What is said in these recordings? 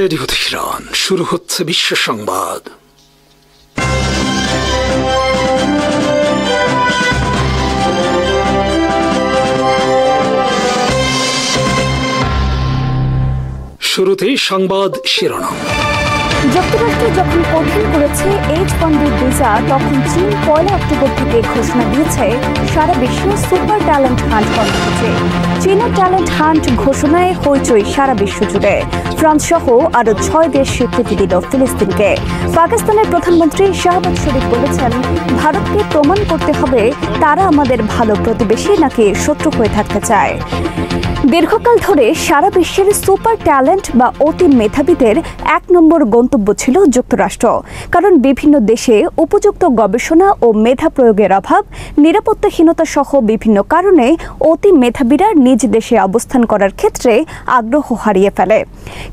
Radio Tehran, শুরু হচ্ছে বিশ্ব সংবাদ। শুরুতেই সংবাদ শিরোনাম। যুক্তরাষ্ট্র যখন কঠিন করেছে H-1B ভিসা, তখন চীন 1 অক্টোবর থেকে ঘোষণা দিয়েছে সারা বিশ্বে সুপার ট্যালেন্ট হান্ট কর্মসূচি। চীনের ট্যালেন্ট হান্ট ঘোষণায় হইচই সারা বিশ্ব জুড়ে। ফ্রান্স সহ আরও 6 দেশ স্বীকৃতি দিল ফিলিস্তিনকে। পাকিস্তানের প্রধানমন্ত্রী শাহবাজ শরীফ বলেছেন, ভারতকে প্রমাণ করতে হবে তারা আমাদের ভালো প্রতিবেশী নাকি শত্রু হয়ে থাকতে চায়। দীর্ঘকাল ধরে সারা বিশ্বের সুপার ট্যালেন্ট বা অতি মেধাবীদের 1 নম্বর গন্তব্য ছিল যুক্তরাষ্ট্র। কারণ বিভিন্ন দেশে উপযুক্ত গবেষণা ও মেধা প্রয়োগের অভাব, নিরাপত্তাহীনতা সহ বিভিন্ন কারণে অতি মেধাবীরা নিজ দেশে অবস্থান করার ক্ষেত্রে আগ্রহ হারিয়ে ফেলে।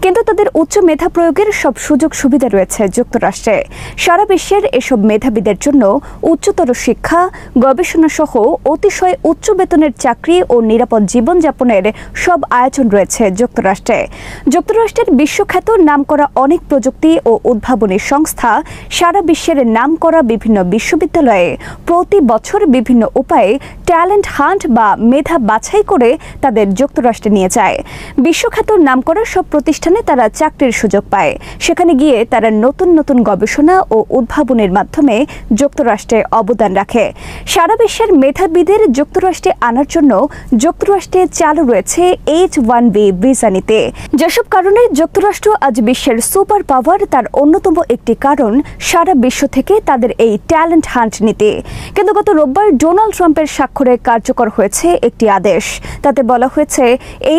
কিন্তু তাদের উচ্চ মেধা প্রয়োগের সব সুযোগ সুবিধা রয়েছে যুক্তরাষ্ট্রে। সারা বিশ্বের এসব মেধাবীদের জন্য উচ্চতর শিক্ষা, গবেষণা সহ অতিশয় উচ্চ বেতনের চাকরি ও নিরাপদ জীবনযাপনের সব আয়োজন রয়েছে যুক্তরাষ্ট্রে। যুক্তরাষ্ট্রের বিশ্বখ্যাত নামকরা অনেক প্রযুক্তি ও উদ্ভাবনী সংস্থা সারা বিশ্বের নামকরা বিভিন্ন বিশ্ববিদ্যালয়ে প্রতি বছর বিভিন্ন উপায়ে ট্যালেন্ট হান্ট বা মেধা বাছাই করে তাদের যুক্তরাষ্ট্রে নিয়ে যায়। বিশ্বখ্যাত নামকরা সব প্রতিষ্ঠানে তারা চাকরির সুযোগ পায়। সেখানে গিয়ে তারা নতুন নতুন গবেষণা ও উদ্ভাবনের মাধ্যমে যুক্তরাষ্ট্রে অবদান রাখে। সারা বিশ্বের মেধাবীদের যুক্তরাষ্ট্রে আনার জন্য যুক্তরাষ্ট্রে চালু রয়েছে H-1B ভিসা নীতি। যেসব কারণে যুক্তরাষ্ট্র আজ বিশ্বের সুপার পাওয়ার, তার অন্যতম একটি কারণ সারা বিশ্ব থেকে তাদের এই ট্যালেন্ট হান্ট নীতি। কিন্তু গত রোববার ডোনাল্ড ট্রাম্পের স্বাক্ষরে কার্যকর হয়েছে একটি আদেশ। তাতে বলা হয়েছে,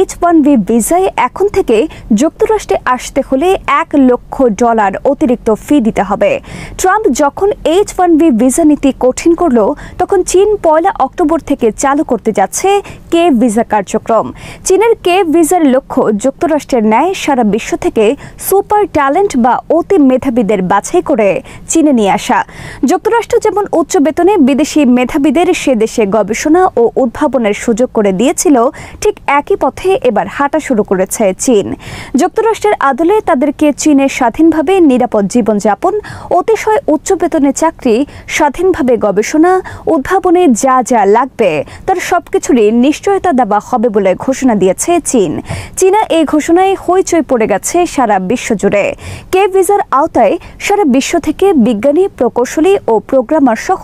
H-1B ভিসায় এখন থেকে যুক্তরাষ্ট্রে আসতে হলে $1 লক্ষ অতিরিক্ত ফি দিতে হবে। ট্রাম্প যখন H-1B ভিসা নীতি কঠিন করল, তখন চীন 1 অক্টোবর থেকে চালু করতে যাচ্ছে কে ভিসা কার্যক্রম। চীনের কে ভিসার লক্ষ্য যুক্তরাষ্ট্রের ন্যায় সারা বিশ্ব থেকে সুপার ট্যালেন্ট বা অতি মেধাবীদের বাছাই করে চীনে নিয়ে আসা। যুক্তরাষ্ট্র যেমন উচ্চ বেতনে বিদেশি মেধাবীদের সে দেশে গবেষণা ও উদ্ভাবনের সুযোগ করে দিয়েছিল, ঠিক একই পথে এবার হাঁটা শুরু করেছে চীন। যুক্তরাষ্ট্রের আদলে তাদেরকে চীনে স্বাধীনভাবে নিরাপদ জীবনযাপন, অতিশয় উচ্চ বেতনের চাকরি, স্বাধীনভাবে গবেষণা, উদ্ভাবনে যা যা লাগবে তার সবকিছুরই নিশ্চয়তা দেওয়া হবে বলে ঘোষণা দিয়েছে চীন। চীনা এই ঘোষণায় হইচই পড়ে গেছে সারা বিশ্ব জুড়ে। কে ভিসার আওতায় সারা বিশ্ব থেকে বিজ্ঞানী, প্রকৌশলী ও প্রোগ্রামার সহ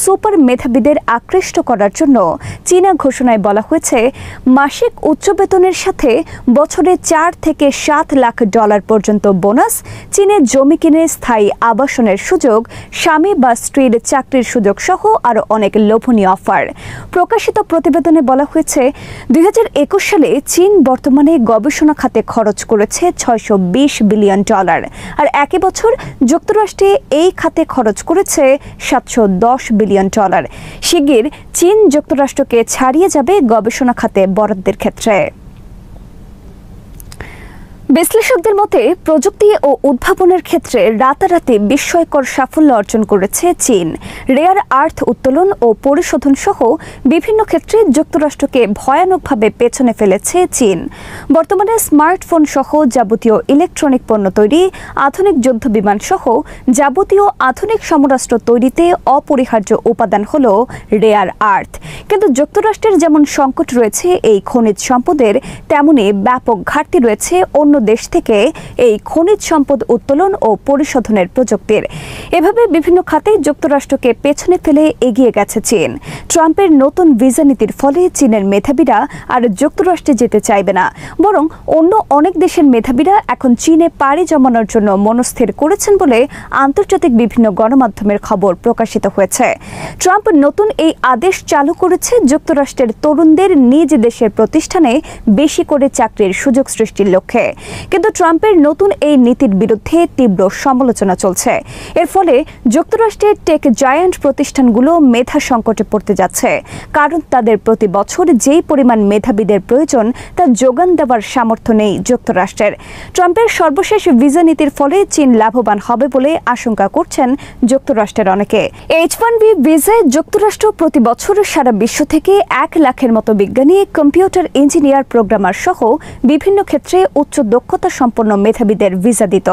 সুপার মেধাবীদের আকৃষ্ট করার জন্য চীনা ঘোষণায় বলা হয়েছে, মাসিক উচ্চ বেতনের সাথে বছরে $4 থেকে $7 লাখ পর্যন্ত বোনাস, চীনে জমি কিনে স্থায়ী আবাসনের সুযোগ, স্বামী বা স্ত্রীর চাকরির সুযোগ সহ আরও অনেক লোভনীয় অফার। প্রকাশিত প্রতিবেদনে বলা হয়েছে, 2021 সালে চীন বর্তমানে গবেষণা খাতে খরচ করেছে $620 বিলিয়ন, আর একই বছর যুক্তরাষ্ট্রে এই খাতে খরচ করেছে $710 বিলিয়ন। শিগগির চীন যুক্তরাষ্ট্রকে ছাড়িয়ে যাবে গবেষণা খাতে বরাদ্দের ক্ষেত্রে। বিশ্লেষকদের মতে, প্রযুক্তি ও উদ্ভাবনের ক্ষেত্রে রাতারাতি বিস্ময়কর সাফল্য অর্জন করেছে চীন। রেয়ার আর্থ উত্তোলন ও পরিশোধন সহ বিভিন্ন ক্ষেত্রে যুক্তরাষ্ট্রকে ভয়ানকভাবে পেছনে ফেলেছে চীন। বর্তমানে স্মার্টফোন সহ যাবতীয় ইলেকট্রনিক পণ্য তৈরি, আধুনিক যুদ্ধ বিমান সহ যাবতীয় আধুনিক সমরাস্ত্র তৈরিতে অপরিহার্য উপাদান হল রেয়ার আর্থ। কিন্তু যুক্তরাষ্ট্রের যেমন সংকট রয়েছে এই খনিজ সম্পদের, তেমনি ব্যাপক ঘাটতি রয়েছে অন্য দেশ থেকে এই খনিজ সম্পদ উত্তোলন ও পরিশোধনের প্রযুক্তির। এভাবে বিভিন্ন খাতে যুক্তরাষ্ট্রকে পেছনে ফেলে এগিয়ে গেছে চীন। ট্রাম্পের নতুন ভিসা নীতির ফলে চীনের মেধাবীরা আর যুক্তরাষ্ট্রে যেতে চাইবে না, বরং অন্য অনেক দেশের মেধাবীরা এখন চীনে পাড়ি জমানোর জন্য মনস্থির করেছেন বলে আন্তর্জাতিক বিভিন্ন গণমাধ্যমের খবর প্রকাশিত হয়েছে। ট্রাম্প নতুন এই আদেশ চালু করেছে যুক্তরাষ্ট্রের তরুণদের নিজ দেশের প্রতিষ্ঠানে বেশি করে চাকরির সুযোগ সৃষ্টির লক্ষ্যে। কিন্তু ট্রাম্পের নতুন এই নীতির বিরুদ্ধে তীব্র সমালোচনা চলছে। এর ফলে যুক্তরাষ্ট্রের টেক জায়ান্ট প্রতিষ্ঠানগুলো মেধা সংকটে পড়তে যাচ্ছে, কারণ তাদের প্রতি বছর যেই পরিমাণ মেধাবীদের প্রয়োজন তা যোগান দেওয়ার সামর্থ্য নেই যুক্তরাষ্ট্রের। ট্রাম্পের সর্বশেষ ভিসা নীতির ফলে চীন লাভবান হবে বলে আশঙ্কা করছেন যুক্তরাষ্ট্রের অনেকে। H-1B ভিসায় যুক্তরাষ্ট্র প্রতি বছর সারা বিশ্ব থেকে 1 লাখের মতো বিজ্ঞানী, কম্পিউটার ইঞ্জিনিয়ার, প্রোগ্রামার সহ বিভিন্ন ক্ষেত্রে উচ্চ দক্ষতা সম্পন্ন মেধাবীদের ভিসা দিত।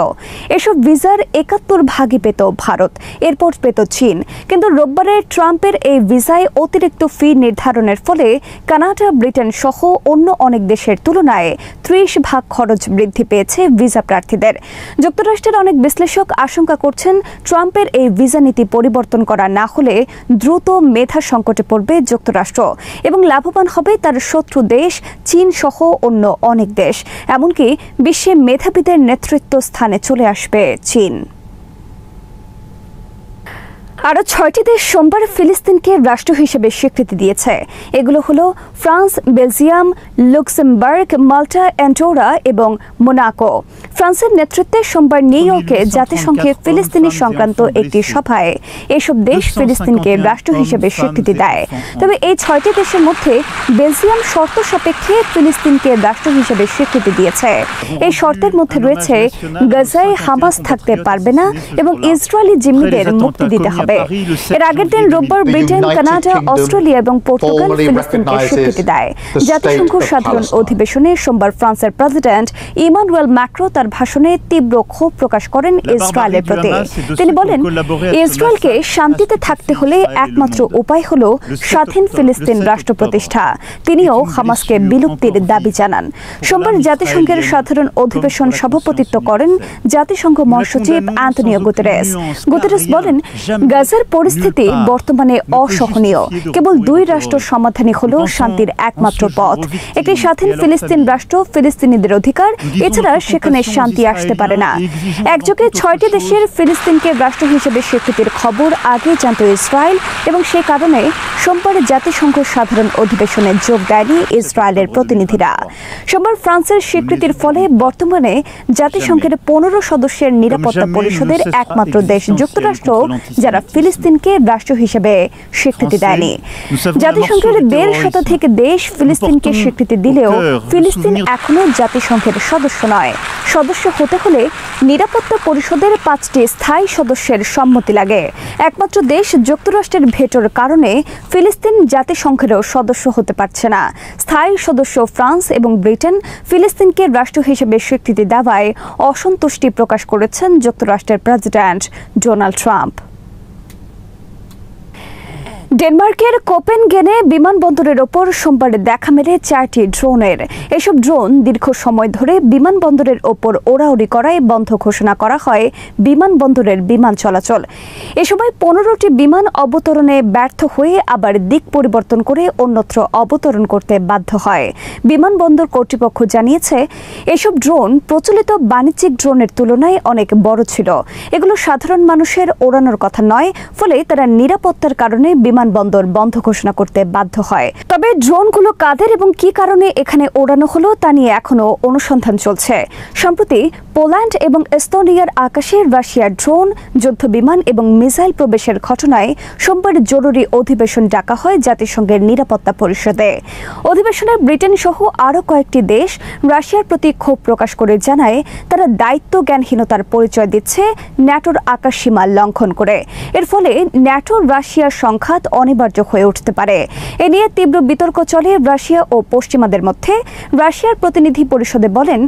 এসব ভিসার ৭১ ভাগই পেত ভারত, এরপর পেত চীন। কিন্তু রোববারে ট্রাম্পের এই ভিসায় অতিরিক্ত ফি নির্ধারণের ফলে কানাডা, ব্রিটেন সহ অন্য অনেক দেশের তুলনায় ৩০ ভাগ খরচ বৃদ্ধি পেয়েছে ভিসা প্রার্থীদের। যুক্তরাষ্ট্রের অনেক বিশ্লেষক আশঙ্কা করছেন, ট্রাম্পের এই ভিসা নীতি পরিবর্তন করা না হলে দ্রুত মেধা সংকটে পড়বে যুক্তরাষ্ট্র এবং লাভবান হবে তার শত্রু দেশ চীন সহ অন্য অনেক দেশ। এমনকি বিশ্বে মেধাবীদের নেতৃত্ব স্থানে চলে আসবে চীন। আরও ৬টি দেশ সোমবার ফিলিস্তিনকে রাষ্ট্র হিসেবে স্বীকৃতি দিয়েছে। এগুলো হলো ফ্রান্স, বেলজিয়াম, লুক্সেমবার্গ, মাল্টা, অ্যান্ডোরা এবং মোনাকো। ফ্রান্সের নেতৃত্বে সোমবার নিউ ইয়র্কে জাতিসংঘে ফিলিস্তিনি সংক্রান্ত একটি সভায় এসব দেশ ফিলিস্তিনকে রাষ্ট্র হিসেবে স্বীকৃতি দেয়। তবে এই ৬টি দেশের মধ্যে বেলজিয়াম শর্ত সাপেক্ষে ফিলিস্তিনকে রাষ্ট্র হিসেবে স্বীকৃতি দিয়েছে। এই শর্তের মধ্যে রয়েছে গাজায় হামাস থাকতে পারবে না এবং ইসরায়েলি জিম্মিদের মুক্তি দিতে হবে। এর আগের দিন রোববার ব্রিটেন, কানাডা, অস্ট্রেলিয়া এবং পর্তুগাল ফিলিস্তিনকে স্বীকৃতি দেয়। জাতিসংঘ সাধারণ অধিবেশনে সোমবার ফ্রান্সের প্রেসিডেন্ট ইমানুয়েল ম্যাক্রো তার ভাষণে তীব্র ক্ষোভ প্রকাশ করেন ইসরায়েলের প্রতি। তিনি বলেন, ইসরায়েলকে শান্তিতে থাকতে হলে একমাত্র উপায় হল স্বাধীন ফিলিস্তিন রাষ্ট্র প্রতিষ্ঠা। তিনিও হামাসকে বিলুপ্তির দাবি জানান। সোমবার জাতিসংঘের সাধারণ অধিবেশন সভাপতিত্ব করেন জাতিসংঘ মহাসচিব অ্যান্টনিও গুতেরেস। গুতেরেস বলেন, গাজার পরিস্থিতি বর্তমানে অসহনীয়। কেবল ২ রাষ্ট্র সমাধানই হল শান্তির একমাত্র পথ। একটি স্বাধীন ফিলিস্তিন রাষ্ট্র ফিলিস্তিনিদের অধিকার, এছাড়া সেখানে শান্তি আসতে পারে না। একযোগে ৬টি দেশের ফিলিস্তিনকে রাষ্ট্র হিসেবে স্বীকৃতির খবর আগে জানত ইসরায়েল এবং সে কারণে সোমবার জাতিসংঘ সাধারণ অধিবেশনে যোগ দেয়নি ইসরায়েলের প্রতিনিধিরা। সোমবার ফ্রান্সের স্বীকৃতির ফলে বর্তমানে জাতিসংঘের ১৫ সদস্যের নিরাপত্তা পরিষদের একমাত্র দেশ যুক্তরাষ্ট্র যারা ফিলিস্তিনকে রাষ্ট্র হিসেবে স্বীকৃতি দেয়নি। জাতিসংঘের ১.৫ শতাধিক দেশ ফিলিস্তিনকে স্বীকৃতি দিলেও ফিলিস্তিন এখনও জাতিসংঘের সদস্য নয়। সদস্য হতে হলে নিরাপত্তা পরিষদের ৫টি স্থায়ী সদস্যের সম্মতি লাগে। একমাত্র দেশ যুক্তরাষ্ট্রের ভেটোর কারণে ফিলিস্তিন জাতিসংঘেরও সদস্য হতে পারছে না। স্থায়ী সদস্য ফ্রান্স এবং ব্রিটেন ফিলিস্তিনকে রাষ্ট্র হিসেবে স্বীকৃতি দেওয়ায় অসন্তুষ্টি প্রকাশ করেছেন যুক্তরাষ্ট্রের প্রেসিডেন্ট ডোনাল্ড ট্রাম্প। ডেনমার্কের কোপেনহেগেনে বিমানবন্দরের ওপর সোমবার দেখা মেলে 4টি ড্রোনের। এসব ড্রোন দীর্ঘ সময় ধরে বিমানবন্দরের ওপর ওড়াউড়ি করায় বন্ধ ঘোষণা করা হয় বিমানবন্দরের বিমান চলাচল। এ সময় 15টি বিমান অবতরণে ব্যর্থ হয়ে আবার দিক পরিবর্তন করে অন্যত্র অবতরণ করতে বাধ্য হয়। বিমানবন্দর কর্তৃপক্ষ জানিয়েছে, এসব ড্রোন প্রচলিত বাণিজ্যিক ড্রোনের তুলনায় অনেক বড় ছিল। এগুলো সাধারণ মানুষের ওড়ানোর কথা নয়, ফলে তারা নিরাপত্তার কারণে বিমানবন্দর বন্ধ ঘোষণা করতে বাধ্য হয়। তবে ড্রোনগুলো কাদের এবং কি কারণে এখানে ওড়ানো হলো তা নিয়ে এখনও অনুসন্ধান চলছে। সম্প্রতি পোল্যান্ড এবং এস্তোনিয়ার আকাশে রাশিয়ার ড্রোন, যুদ্ধবিমান এবং মিসাইল প্রবেশের ঘটনায় সোমবার জরুরি অধিবেশন ডাকা হয় জাতিসংঘের নিরাপত্তা পরিষদে। অধিবেশনে ব্রিটেন সহ আরও কয়েকটি দেশ রাশিয়ার প্রতি ক্ষোভ প্রকাশ করে জানায়, তারা দায়িত্ব জ্ঞানহীনতার পরিচয় দিচ্ছে ন্যাটোর আকাশসীমা লঙ্ঘন করে। এর ফলে ন্যাটো রাশিয়ার সংঘাত অনিবার্য হয়ে উঠতে পারে। এ নিয়ে তীব্র বিতর্ক চলে রাশিয়া ও পশ্চিমাদের মধ্যে। রাশিয়ার প্রতিনিধি পরিষদে বলেন,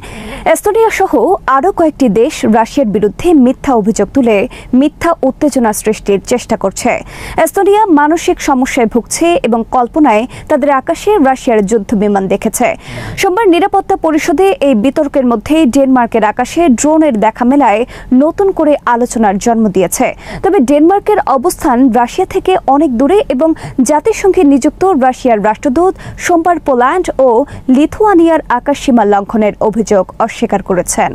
এস্তোনিয়া সহ আরও কয়েকটি দেশ রাশিয়ার বিরুদ্ধে মিথ্যা অভিযোগ তুলে মিথ্যা উত্তেজনা সৃষ্টির চেষ্টা করছে। এস্তোনিয়া মানসিক সমস্যায় ভুগছে এবং কল্পনায় তাদের আকাশে রাশিয়ার যুদ্ধবিমান দেখেছে। সোমবার নিরাপত্তা পরিষদে এই বিতর্কের মধ্যে ডেনমার্কের আকাশে ড্রোনের দেখা মেলায় নতুন করে আলোচনার জন্ম দিয়েছে। তবে ডেনমার্কের অবস্থান রাশিয়া থেকে অনেক দূরে এবং জাতিসংঘে নিযুক্ত রাশিয়ার রাষ্ট্রদূত সোমবার পোল্যান্ড ও লিথুয়ানিয়ার আকাশসীমা লঙ্ঘনের অভিযোগ অস্বীকার করেছেন।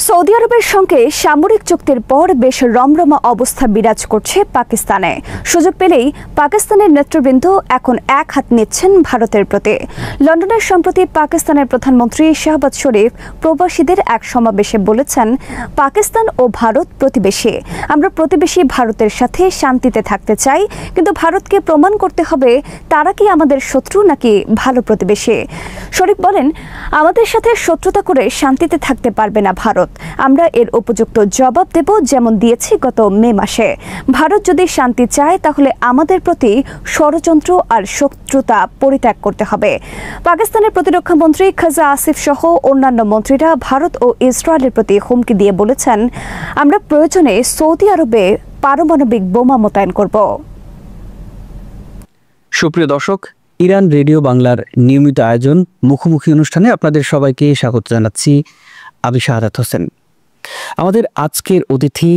সৌদি আরবের সঙ্গে সামরিক চুক্তির পর বেশ রমরমা অবস্থা বিরাজ করছে পাকিস্তানে। সুযোগ পেলেই পাকিস্তানের নেতৃবৃন্দ এখন এক হাত নিচ্ছেন ভারতের প্রতি। লন্ডনের সম্প্রতি পাকিস্তানের প্রধানমন্ত্রী শাহবাজ শরীফ প্রবাসীদের এক সমাবেশে বলেছেন, পাকিস্তান ও ভারত প্রতিবেশী। আমরা প্রতিবেশী ভারতের সাথে শান্তিতে থাকতে চাই, কিন্তু ভারতকে প্রমাণ করতে হবে তারা কি আমাদের শত্রু নাকি ভালো প্রতিবেশী। শরীফ বলেন, আমাদের সাথে শত্রুতা করে শান্তিতে থাকতে পারবে না ভারত। ভারত। আমরা এর উপযুক্ত জবাব দেব, যেমন দিয়েছি গত মে মাসে। ভারত যদি শান্তি চায় তাহলে আমাদের প্রতি ষড়যন্ত্র আর শত্রুতা পরিত্যাগ করতে হবে। পাকিস্তানের প্রতিরক্ষা মন্ত্রী খাজা আসিফ সহ অন্যান্য মন্ত্রীরা ভারত ও ইসরায়েলের প্রতি হুমকি দিয়ে বলেছেন, আমরা প্রয়োজনে সৌদি আরবে পারমাণবিক বোমা মোতায়েন করব। সুপ্রিয় দর্শক, ইরান রেডিও বাংলার নিয়মিত আয়োজন মুখোমুখি অনুষ্ঠানে আপনাদের সবাইকে স্বাগত জানাচ্ছি। আমি শাহাদাত হোসেন। আমাদের আজকের অতিথি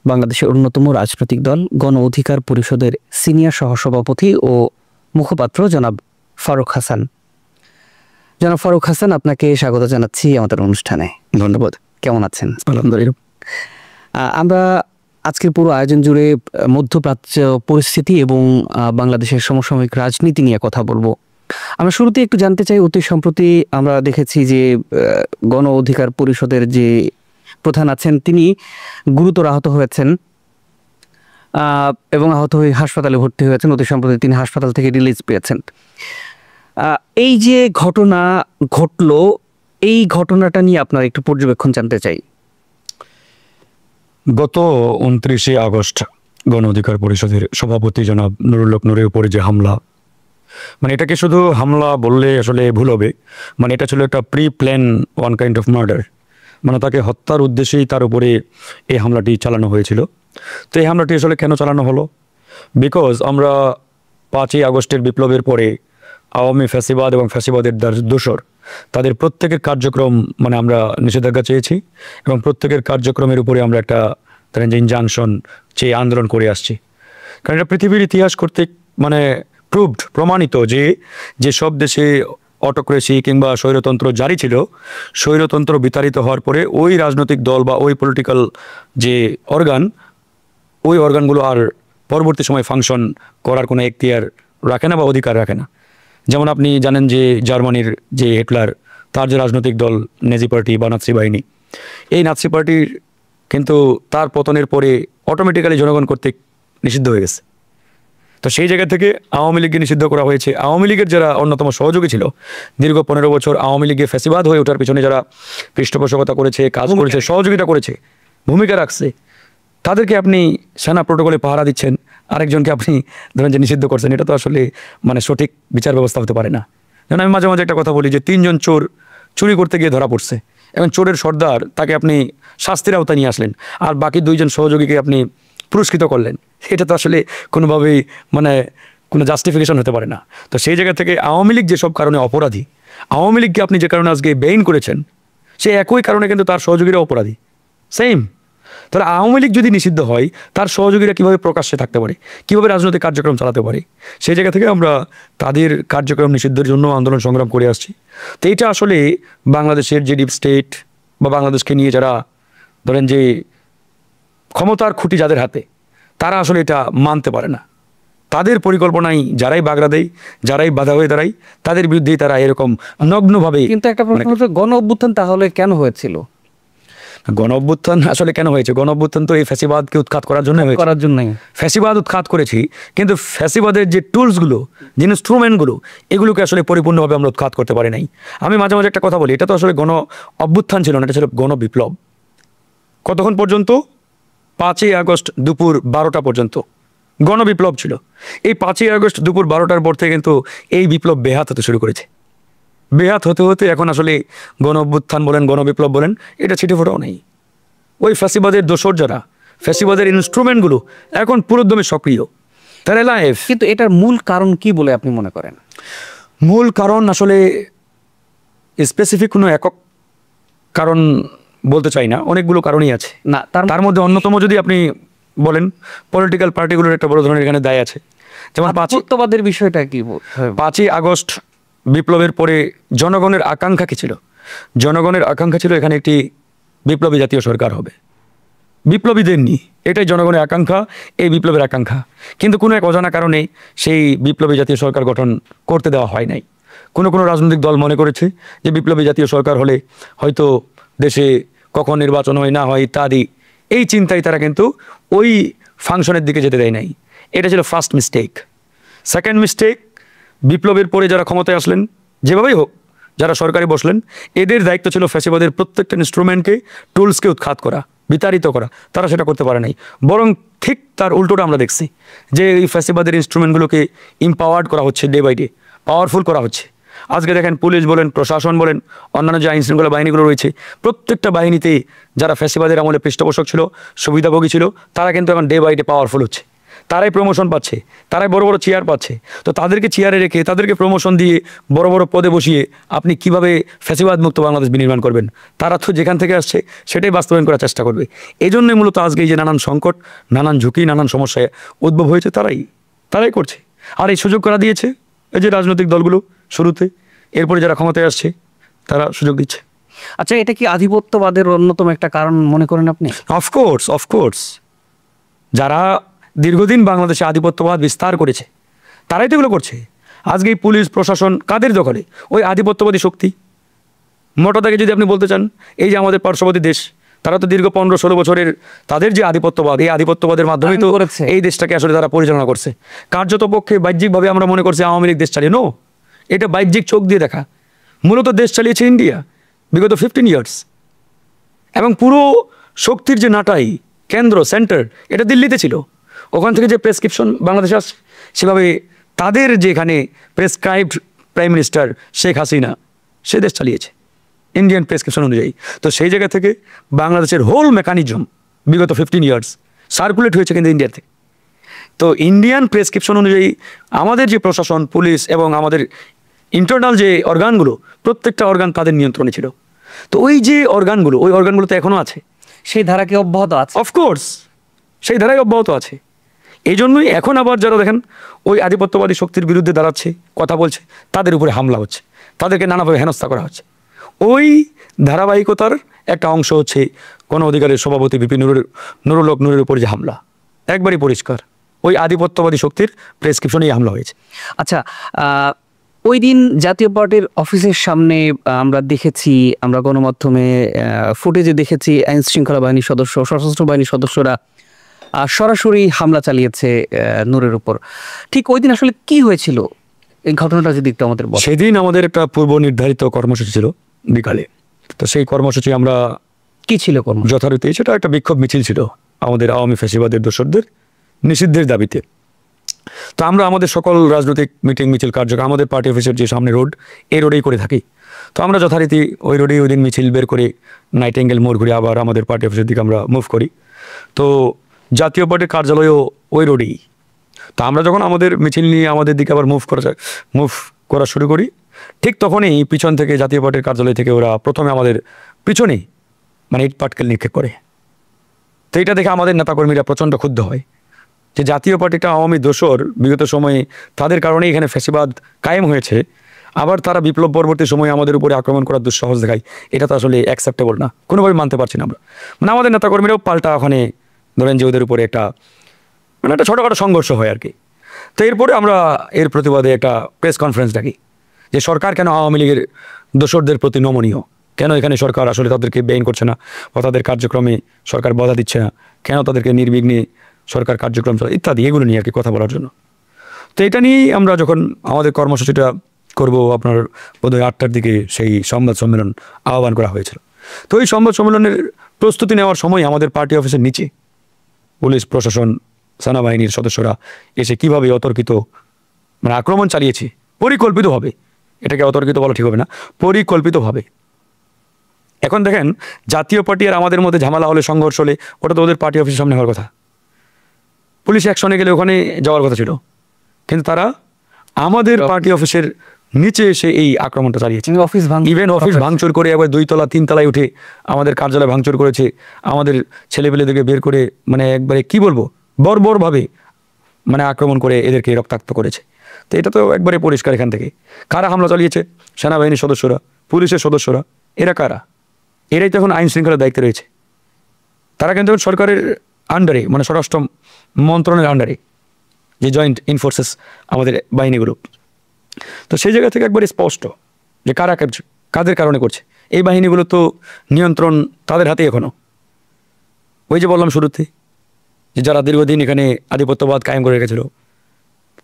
বাংলাদেশের অন্যতম রাজনৈতিক দল গণ অধিকার পরিষদের সিনিয়র সহসভাপতি ও মুখপাত্র জনাব ফারুক হাসান। জনাব ফারুক হাসান, আপনাকে স্বাগত জানাচ্ছি আমাদের অনুষ্ঠানে। ধন্যবাদ। কেমন আছেন? আলহামদুলিল্লাহ। আমরা আজকের পুরো আয়োজন জুড়ে মধ্যপ্রাচ্য পরিস্থিতি এবং বাংলাদেশের সমসাময়িক রাজনীতি নিয়ে কথা বলবো। আমরা শুরুতে একটু জানতে চাই, অতি সম্প্রতি আমরা দেখেছি যে গণ অধিকার পরিষদের যে প্রধান আছেন তিনি গুরুতর আহত হয়েছেন এবং আহত হয়ে হাসপাতালে ভর্তি হয়েছেন। অতি সম্প্রতি তিনি হাসপাতাল থেকে রিলিজ পেয়েছেন। এই যে ঘটনা ঘটলো, এই ঘটনাটা নিয়ে আপনার একটু পর্যবেক্ষণ জানতে চাই। গত 29শে আগস্ট গণ অধিকার পরিষদের সভাপতি জনাব নুরুল হক নূরের উপরে যে হামলা, মানে এটাকে শুধু হামলা বললে আসলে ভুল হবে। মানে এটা ছিল একটা pre plan one kind of murder. মানে তাকে হত্যার উদ্দেশ্যেই তার উপরে এই হামলাটি চালানো হয়েছিল। তো এই হামলাটি আসলে কেন চালানো হলো? বিকজ আমরা 5ই আগস্টের বিপ্লবের পরে আওয়ামী ফ্যাসিবাদ এবং ফ্যাসিবাদের দোসর তাদের প্রত্যেকের কার্যক্রম মানে আমরা নিষেধাজ্ঞা চেয়েছি এবং প্রত্যেকের কার্যক্রমের উপরে আমরা একটা ধরেন যে ইনজাংশন চেয়ে আন্দোলন করে আসছি। কারণ এটা পৃথিবীর ইতিহাস কর্তৃক মানে প্রমাণিত যে যেসব দেশে অটোক্রেসি কিংবা স্বৈরতন্ত্র জারি ছিল, স্বৈরতন্ত্র বিতাড়িত হওয়ার পরে ওই রাজনৈতিক দল বা ওই পলিটিক্যাল যে ওই অর্গানগুলো আর পরবর্তী সময় ফাংশন করার কোনো এখতিয়ার রাখে না বা অধিকার রাখে না। যেমন আপনি জানেন যে জার্মানির যে হিটলার, তার যে রাজনৈতিক দল নেজি পার্টি বা নাৎসি বাহিনী, এই নাৎসি পার্টির কিন্তু তার পতনের পরে অটোমেটিক্যালি জনগণ কর্তৃক নিষিদ্ধ হয়ে গেছে। তো সেই জায়গা থেকে আওয়ামী লীগকে নিষিদ্ধ করা হয়েছে। আওয়ামী লীগের যারা অন্যতম সহযোগী ছিল, দীর্ঘ 15 বছর আওয়ামী লীগে ফ্যাসিবাদ হয়ে ওঠার পিছনে যারা পৃষ্ঠপোষকতা করেছে, কাজ করেছে, সহযোগিতা করেছে, ভূমিকা রাখছে, তাদেরকে আপনি সেনা প্রোটোকলে পাহারা দিচ্ছেন, আরেকজনকে আপনি ধরেন যে নিষিদ্ধ করছেন। এটা তো আসলে মানে সঠিক বিচার ব্যবস্থা হতে পারে না। যেমন আমি মাঝে মাঝে একটা কথা বলি যে 3 জন চোর চুরি করতে গিয়ে ধরা পড়ছে, এবং চোরের সর্দার তাকে আপনি শাস্তির আওতায় নিয়ে আসলেন, আর বাকি 2 জন সহযোগীকে আপনি পুরস্কৃত করলেন। এটা তো আসলে কোনোভাবেই মানে কোনো জাস্টিফিকেশন হতে পারে না। তো সেই জায়গা থেকে আওয়ামী লীগ যেসব কারণে অপরাধী, আওয়ামী লীগকে আপনি যে কারণে আজকে বেইন করেছেন, সেই একই কারণে কিন্তু তার সহযোগীরা অপরাধী, সেম। তাহলে আওয়ামী লীগ যদি নিষিদ্ধ হয়, তার সহযোগীরা কীভাবে প্রকাশ্যে থাকতে পারে, কীভাবে রাজনৈতিক কার্যক্রম চালাতে পারে? সেই জায়গা থেকে আমরা তাদের কার্যক্রম নিষিদ্ধের জন্য আন্দোলন সংগ্রাম করে আসছি। তো এইটা আসলে বাংলাদেশের যে ডিপ স্টেট বা বাংলাদেশকে নিয়ে যারা ধরেন যে ক্ষমতার খুঁটি যাদের হাতে, তারা আসলে এটা মানতে পারে না। তাদের পরিকল্পনায় যারাই বাগড়া দেয়, যারাই বাধা হয়ে দাঁড়ায়, তাদের বিরুদ্ধেই তারা এরকম নগ্নভাবে। কিন্তু একটা প্রশ্ন হচ্ছে, গণ অভ্যুত্থান তাহলে কেন হয়েছিল? গণ অভ্যুত্থান আসলে কেন হয়েছে? গণ অভ্যুত্থান তো এই ফ্যাসিবাদকে উৎখাত করার জন্য ফ্যাসিবাদ উৎখাত করেছি, কিন্তু ফ্যাসিবাদের যে টুলসগুলো, যে ইনস্ট্রুমেন্টগুলো, এগুলোকে আসলে পরিপূর্ণভাবে আমরা উৎখাত করতে পারি নাই। আমি মাঝে মাঝে একটা কথা বলি, এটা তো আসলে গণ অভ্যুত্থান ছিল না, এটা ছিল গণ বিপ্লব। কতক্ষণ পর্যন্ত? 5ই আগস্ট দুপুর 12টা পর্যন্ত গণবিপ্লব ছিল। এই 5ই আগস্ট দুপুর 12টার পর থেকে কিন্তু এই বিপ্লব বেহাত হতে শুরু করেছে। বেহাত হতে হতে এখন আসলে গণ অভ্যুত্থান বলেন, গণবিপ্লব বলেন, এটা ছিটে ফোটাও নেই। ওই ফ্যাসিবাদের দোসর যারা, ফ্যাসিবাদের ইনস্ট্রুমেন্টগুলো এখন পুরোদমে সক্রিয়, তারা লাইফ। কিন্তু এটার মূল কারণ কি বলে আপনি মনে করেন? মূল কারণ আসলে স্পেসিফিক কোনো একক কারণ বলতে চাই না, অনেকগুলো কারণই আছে। না, তার মধ্যে অন্যতম যদি আপনি বলেন, পলিটিক্যাল পার্টিগুলোর একটা বড় ধরনের এখানে দায় আছে। যেমন সত্যবাদের বিষয়টা কি? 5ই আগস্ট বিপ্লবের পরে জনগণের আকাঙ্ক্ষা কি ছিল? জনগণের আকাঙ্ক্ষা ছিল এখানে একটি বিপ্লবী জাতীয় সরকার হবে। বিপ্লবীদের নিয়ে এটাই জনগণের আকাঙ্ক্ষা, এই বিপ্লবের আকাঙ্ক্ষা। কিন্তু কোনো এক অজানা কারণে সেই বিপ্লবী জাতীয় সরকার গঠন করতে দেওয়া হয় নাই। কোনো রাজনৈতিক দল মনে করেছে যে বিপ্লবী জাতীয় সরকার হলে হয়তো দেশে কখন নির্বাচন হয় না হয় ইত্যাদি, এই চিন্তায় তারা কিন্তু ওই ফাংশনের দিকে যেতে দেয় নাই। এটা ছিল ফার্স্ট মিস্টেক। সেকেন্ড মিস্টেক, বিপ্লবের পরে যারা ক্ষমতায় আসলেন, যেভাবেই হোক যারা সরকারি বসলেন, এদের দায়িত্ব ছিল ফ্যাসিবাদের প্রত্যেকটা ইনস্ট্রুমেন্টকে, টুলসকে উৎখাত করা, বিতাড়িত করা। তারা সেটা করতে পারে নাই, বরং ঠিক তার উল্টোটা আমরা দেখছি যে এই ফ্যাসিবাদের ইনস্ট্রুমেন্টগুলোকে ইম্পাওয়ার্ড করা হচ্ছে, ডে বাই ডে পাওয়ারফুল করা হচ্ছে। আজকে দেখেন পুলিশ বলেন, প্রশাসন বলেন, অন্যান্য যে আইন শৃঙ্খলা বাহিনীগুলো রয়েছে, প্রত্যেকটা বাহিনীতেই যারা ফ্যাসিবাদের আমলে পৃষ্ঠপোষক ছিল, সুবিধাভোগী ছিল, তারা কিন্তু এখন ডে বাই ডে পাওয়ারফুল হচ্ছে। তারাই প্রমোশন পাচ্ছে, তারাই বড় বড় চেয়ার পাচ্ছে। তো তাদেরকে চেয়ারে রেখে, তাদেরকে প্রমোশন দিয়ে, বড় বড় পদে বসিয়ে আপনি কিভাবে ফ্যাসিবাদ মুক্ত বাংলাদেশ বিনির্মাণ করবেন? তারা তো যেখান থেকে আসছে সেটাই বাস্তবায়ন করার চেষ্টা করবে। এই জন্যই মূলত আজকে এই যে নানান সংকট, নানান ঝুঁকি, নানান সমস্যায় উদ্ভব হয়েছে, তারাই করছে। আর এই সুযোগ করা দিয়েছে এই যে রাজনৈতিক দলগুলো শুরুতে, এরপরে যারা ক্ষমতায় আসছে তারা সুযোগ দিচ্ছে। আচ্ছা, এটা কি আধিপত্যবাদের অন্যতম একটা কারণ মনে করেন আপনি? অফকোর্স যারা দীর্ঘদিন বাংলাদেশে আধিপত্যবাদ বিস্তার করেছে তারাই তো এগুলো করছে। আজকে এই পুলিশ প্রশাসন কাদের দখলে? ওই আধিপত্যবাদী শক্তি। মোটা দাগে যদি আপনি বলতে চান, এই যে আমাদের পার্শ্ববর্তী দেশ, তারা তো দীর্ঘ 15-16 বছরের তাদের যে আধিপত্যবাদ, এই আধিপত্যবাদের মাধ্যমেই তো এই দেশটাকে আসলে তারা পরিচালনা করছে। কার্যত পক্ষে বাহ্যিকভাবে আমরা মনে করছি আওয়ামী লীগ দেশ চালিয়ে, নো, এটা বাহ্যিক চোখ দিয়ে দেখা। মূলত দেশ চালিয়েছে ইন্ডিয়া বিগত 15 ইয়ার্স, এবং পুরো শক্তির যে নাটাই, কেন্দ্র, সেন্টার, এটা দিল্লিতে ছিল। ওখান থেকে যে প্রেসক্রিপশন বাংলাদেশে আসছে, সেভাবে তাদের যেখানে prescribed prime minister Sheikh Hasina, সে দেশ চালিয়েছে ইন্ডিয়ান প্রেসক্রিপশন অনুযায়ী। তো সেই জায়গা থেকে বাংলাদেশের হোল মেকানিজম বিগত 15 ইয়ার্স সার্কুলেট হয়েছে কিন্তু ইন্ডিয়ার থেকে। তো ইন্ডিয়ান প্রেসক্রিপশন অনুযায়ী আমাদের যে প্রশাসন, পুলিশ এবং আমাদের ইন্টারনাল যে অর্গানগুলো, প্রত্যেকটা অর্গান তাদের নিয়ন্ত্রণে ছিল। তো ওই যে অর্গানগুলো, ওই অর্গানগুলো তো এখনও আছে, সেই ধারাকে অব্যাহত আছে। অফকোর্স সেই ধারাই অব্যাহত আছে। এই জন্যই এখন আবার যারা দেখেন ওই আধিপত্যবাদী শক্তির বিরুদ্ধে দাঁড়াচ্ছে, কথা বলছে, তাদের উপরে হামলা হচ্ছে, তাদেরকে নানাভাবে হেনস্থা করা হচ্ছে। ওই ধারাবাহিকতার একটা অংশ হচ্ছে গণ অধিকারের সভাপতি ভিপি নুরুল হক নূরের উপরে যে হামলা, একবারই পরিষ্কার ওই আধিপত্যবাদী শক্তির প্রেসক্রিপশনেই হামলা হয়েছে। আচ্ছা, ওই দিন জাতীয় পার্টির অফিসের সামনে আমরা দেখেছি, আমরা গণমাধ্যমে ফুটেজে দেখেছি, আইন শৃঙ্খলা বাহিনীর সদস্য, সশস্ত্র বাহিনীর সদস্যরা সরাসরি হামলা চালিয়েছে নূরের উপর। ঠিক ওই দিন আসলে কি হয়েছিল, এই ঘটনাটা যদি একটু আমাদের বলেন। সেদিন আমাদের একটা পূর্ব নির্ধারিত কর্মসূচি ছিল বিকালে। তো সেই কর্মসূচি আমরা কি ছিল যথারীতি, সেটা একটা বিক্ষোভ মিছিল ছিল আমাদের আওয়ামী ফ্যাসিবাদের দোসরদের নিষিদ্ধের দাবিতে। তো আমরা আমাদের সকল রাজনৈতিক মিটিং, মিছিল, কার্যক্রম আমাদের পার্টি অফিসের যে সামনে রোড, এই রোডেই করে থাকি। তো আমরা যথারীতি ওই রোডেই ওই দিন মিছিল বের করে নাইটেঙ্গেল মোড় ঘুরে আবার আমাদের পার্টি অফিসের দিকে আমরা মুভ করি। তো জাতীয় পার্টির কার্যালয়ও ওই রোডেই। তো আমরা যখন আমাদের মিছিল নিয়ে আমাদের দিকে আবার মুভ করা শুরু করি, ঠিক তখনই পিছন থেকে জাতীয় পার্টির কার্যালয় থেকে ওরা প্রথমে আমাদের পিছনেই ইট পাটকেল নিক্ষেপ করে। তো এটা দেখে আমাদের নেতাকর্মীরা প্রচণ্ড ক্ষুব্ধ হয় যে জাতীয় পার্টিটা আওয়ামী দোসর, বিগত সময়ে তাদের কারণে এখানে ফ্যাসিবাদ কায়েম হয়েছে, আবার তারা বিপ্লব পরবর্তী সময়ে আমাদের উপরে আক্রমণ করার দুঃসাহস দেখায়। এটা তো আসলে অ্যাকসেপ্টেবল না, কোনোভাবে মানতে পারছি না আমরা। আমাদের নেতাকর্মীরাও পাল্টা ওখানে ধরেন যে ওদের উপরে একটা একটা ছোটোখাটো সংঘর্ষ হয় আর কি। তো এরপরে আমরা এর প্রতিবাদে একটা প্রেস কনফারেন্স ডাকি যে সরকার কেন আওয়ামী লীগের দোসরদের প্রতি নমনীয়, কেন এখানে সরকার আসলে তাদেরকে বেইন করছে না বা তাদের কার্যক্রমে সরকার বাধা দিচ্ছে না, কেন তাদেরকে নির্বিঘ্নে সরকার কার্যক্রম চলে, ইত্যাদি, এগুলো নিয়ে আর কি কথা বলার জন্য। তো এটা নিয়েই আমরা যখন আমাদের কর্মসূচিটা করব, আপনার বোধহয় 8টার দিকে সেই সংবাদ সম্মেলন আহ্বান করা হয়েছিল। তো এই সংবাদ সম্মেলনের প্রস্তুতি নেওয়ার সময় আমাদের পার্টি অফিসের নিচে পুলিশ প্রশাসন, সেনাবাহিনীর সদস্যরা এসে কীভাবে অতর্কিত আক্রমণ চালিয়েছে পরিকল্পিতভাবে, এটাকে অতর্কিত বলা ঠিক হবে না, পরিকল্পিতভাবে। এখন দেখেন জাতীয় পার্টি আর আমাদের মধ্যে ঝামেলা হলে, সংঘর্ষ হলে, ওটা তো ওদের পার্টি অফিসের সামনে হওয়ার কথা, পুলিশ অ্যাকশনে গেলে ওখানে যাওয়ার কথা ছিল, কিন্তু তারা আমাদের পার্টি অফিসের নিচে এসে এই আক্রমণটা চালিয়েছে। ইভেন অফিস ভাঙচুর করে একবার 2 তলা 3 তলায় উঠে আমাদের কার্যালয় ভাঙচুর করেছে, আমাদের ছেলেপেলেদেরকে বের করে একবারে কি বলবো বর্বরভাবে আক্রমণ করে এদেরকে রক্তাক্ত করেছে। তো এটা তো একবারে পরিষ্কার এখান থেকে। কারা হামলা চালিয়েছে? সেনাবাহিনীর সদস্যরা, পুলিশের সদস্যরা। এরা কারা? এরাই তো এখন আইন শৃঙ্খলার দায়িত্বে রয়েছে। তারা কিন্তু সরকারের আন্ডারে, স্বরাষ্ট্র মন্ত্রণালয়ের আন্ডারে যে জয়েন্ট ইনফোর্সেস আমাদের বাহিনীগুলো। তো সেই জায়গা থেকে একবারে স্পষ্ট যে কারা কাদের কারণে করছে। এই বাহিনীগুলো তো নিয়ন্ত্রণ তাদের হাতে এখনও। ওই যে বললাম শুরুতে যে যারা দীর্ঘদিন এখানে আধিপত্যবাদ কায়েম করে রেখেছিল,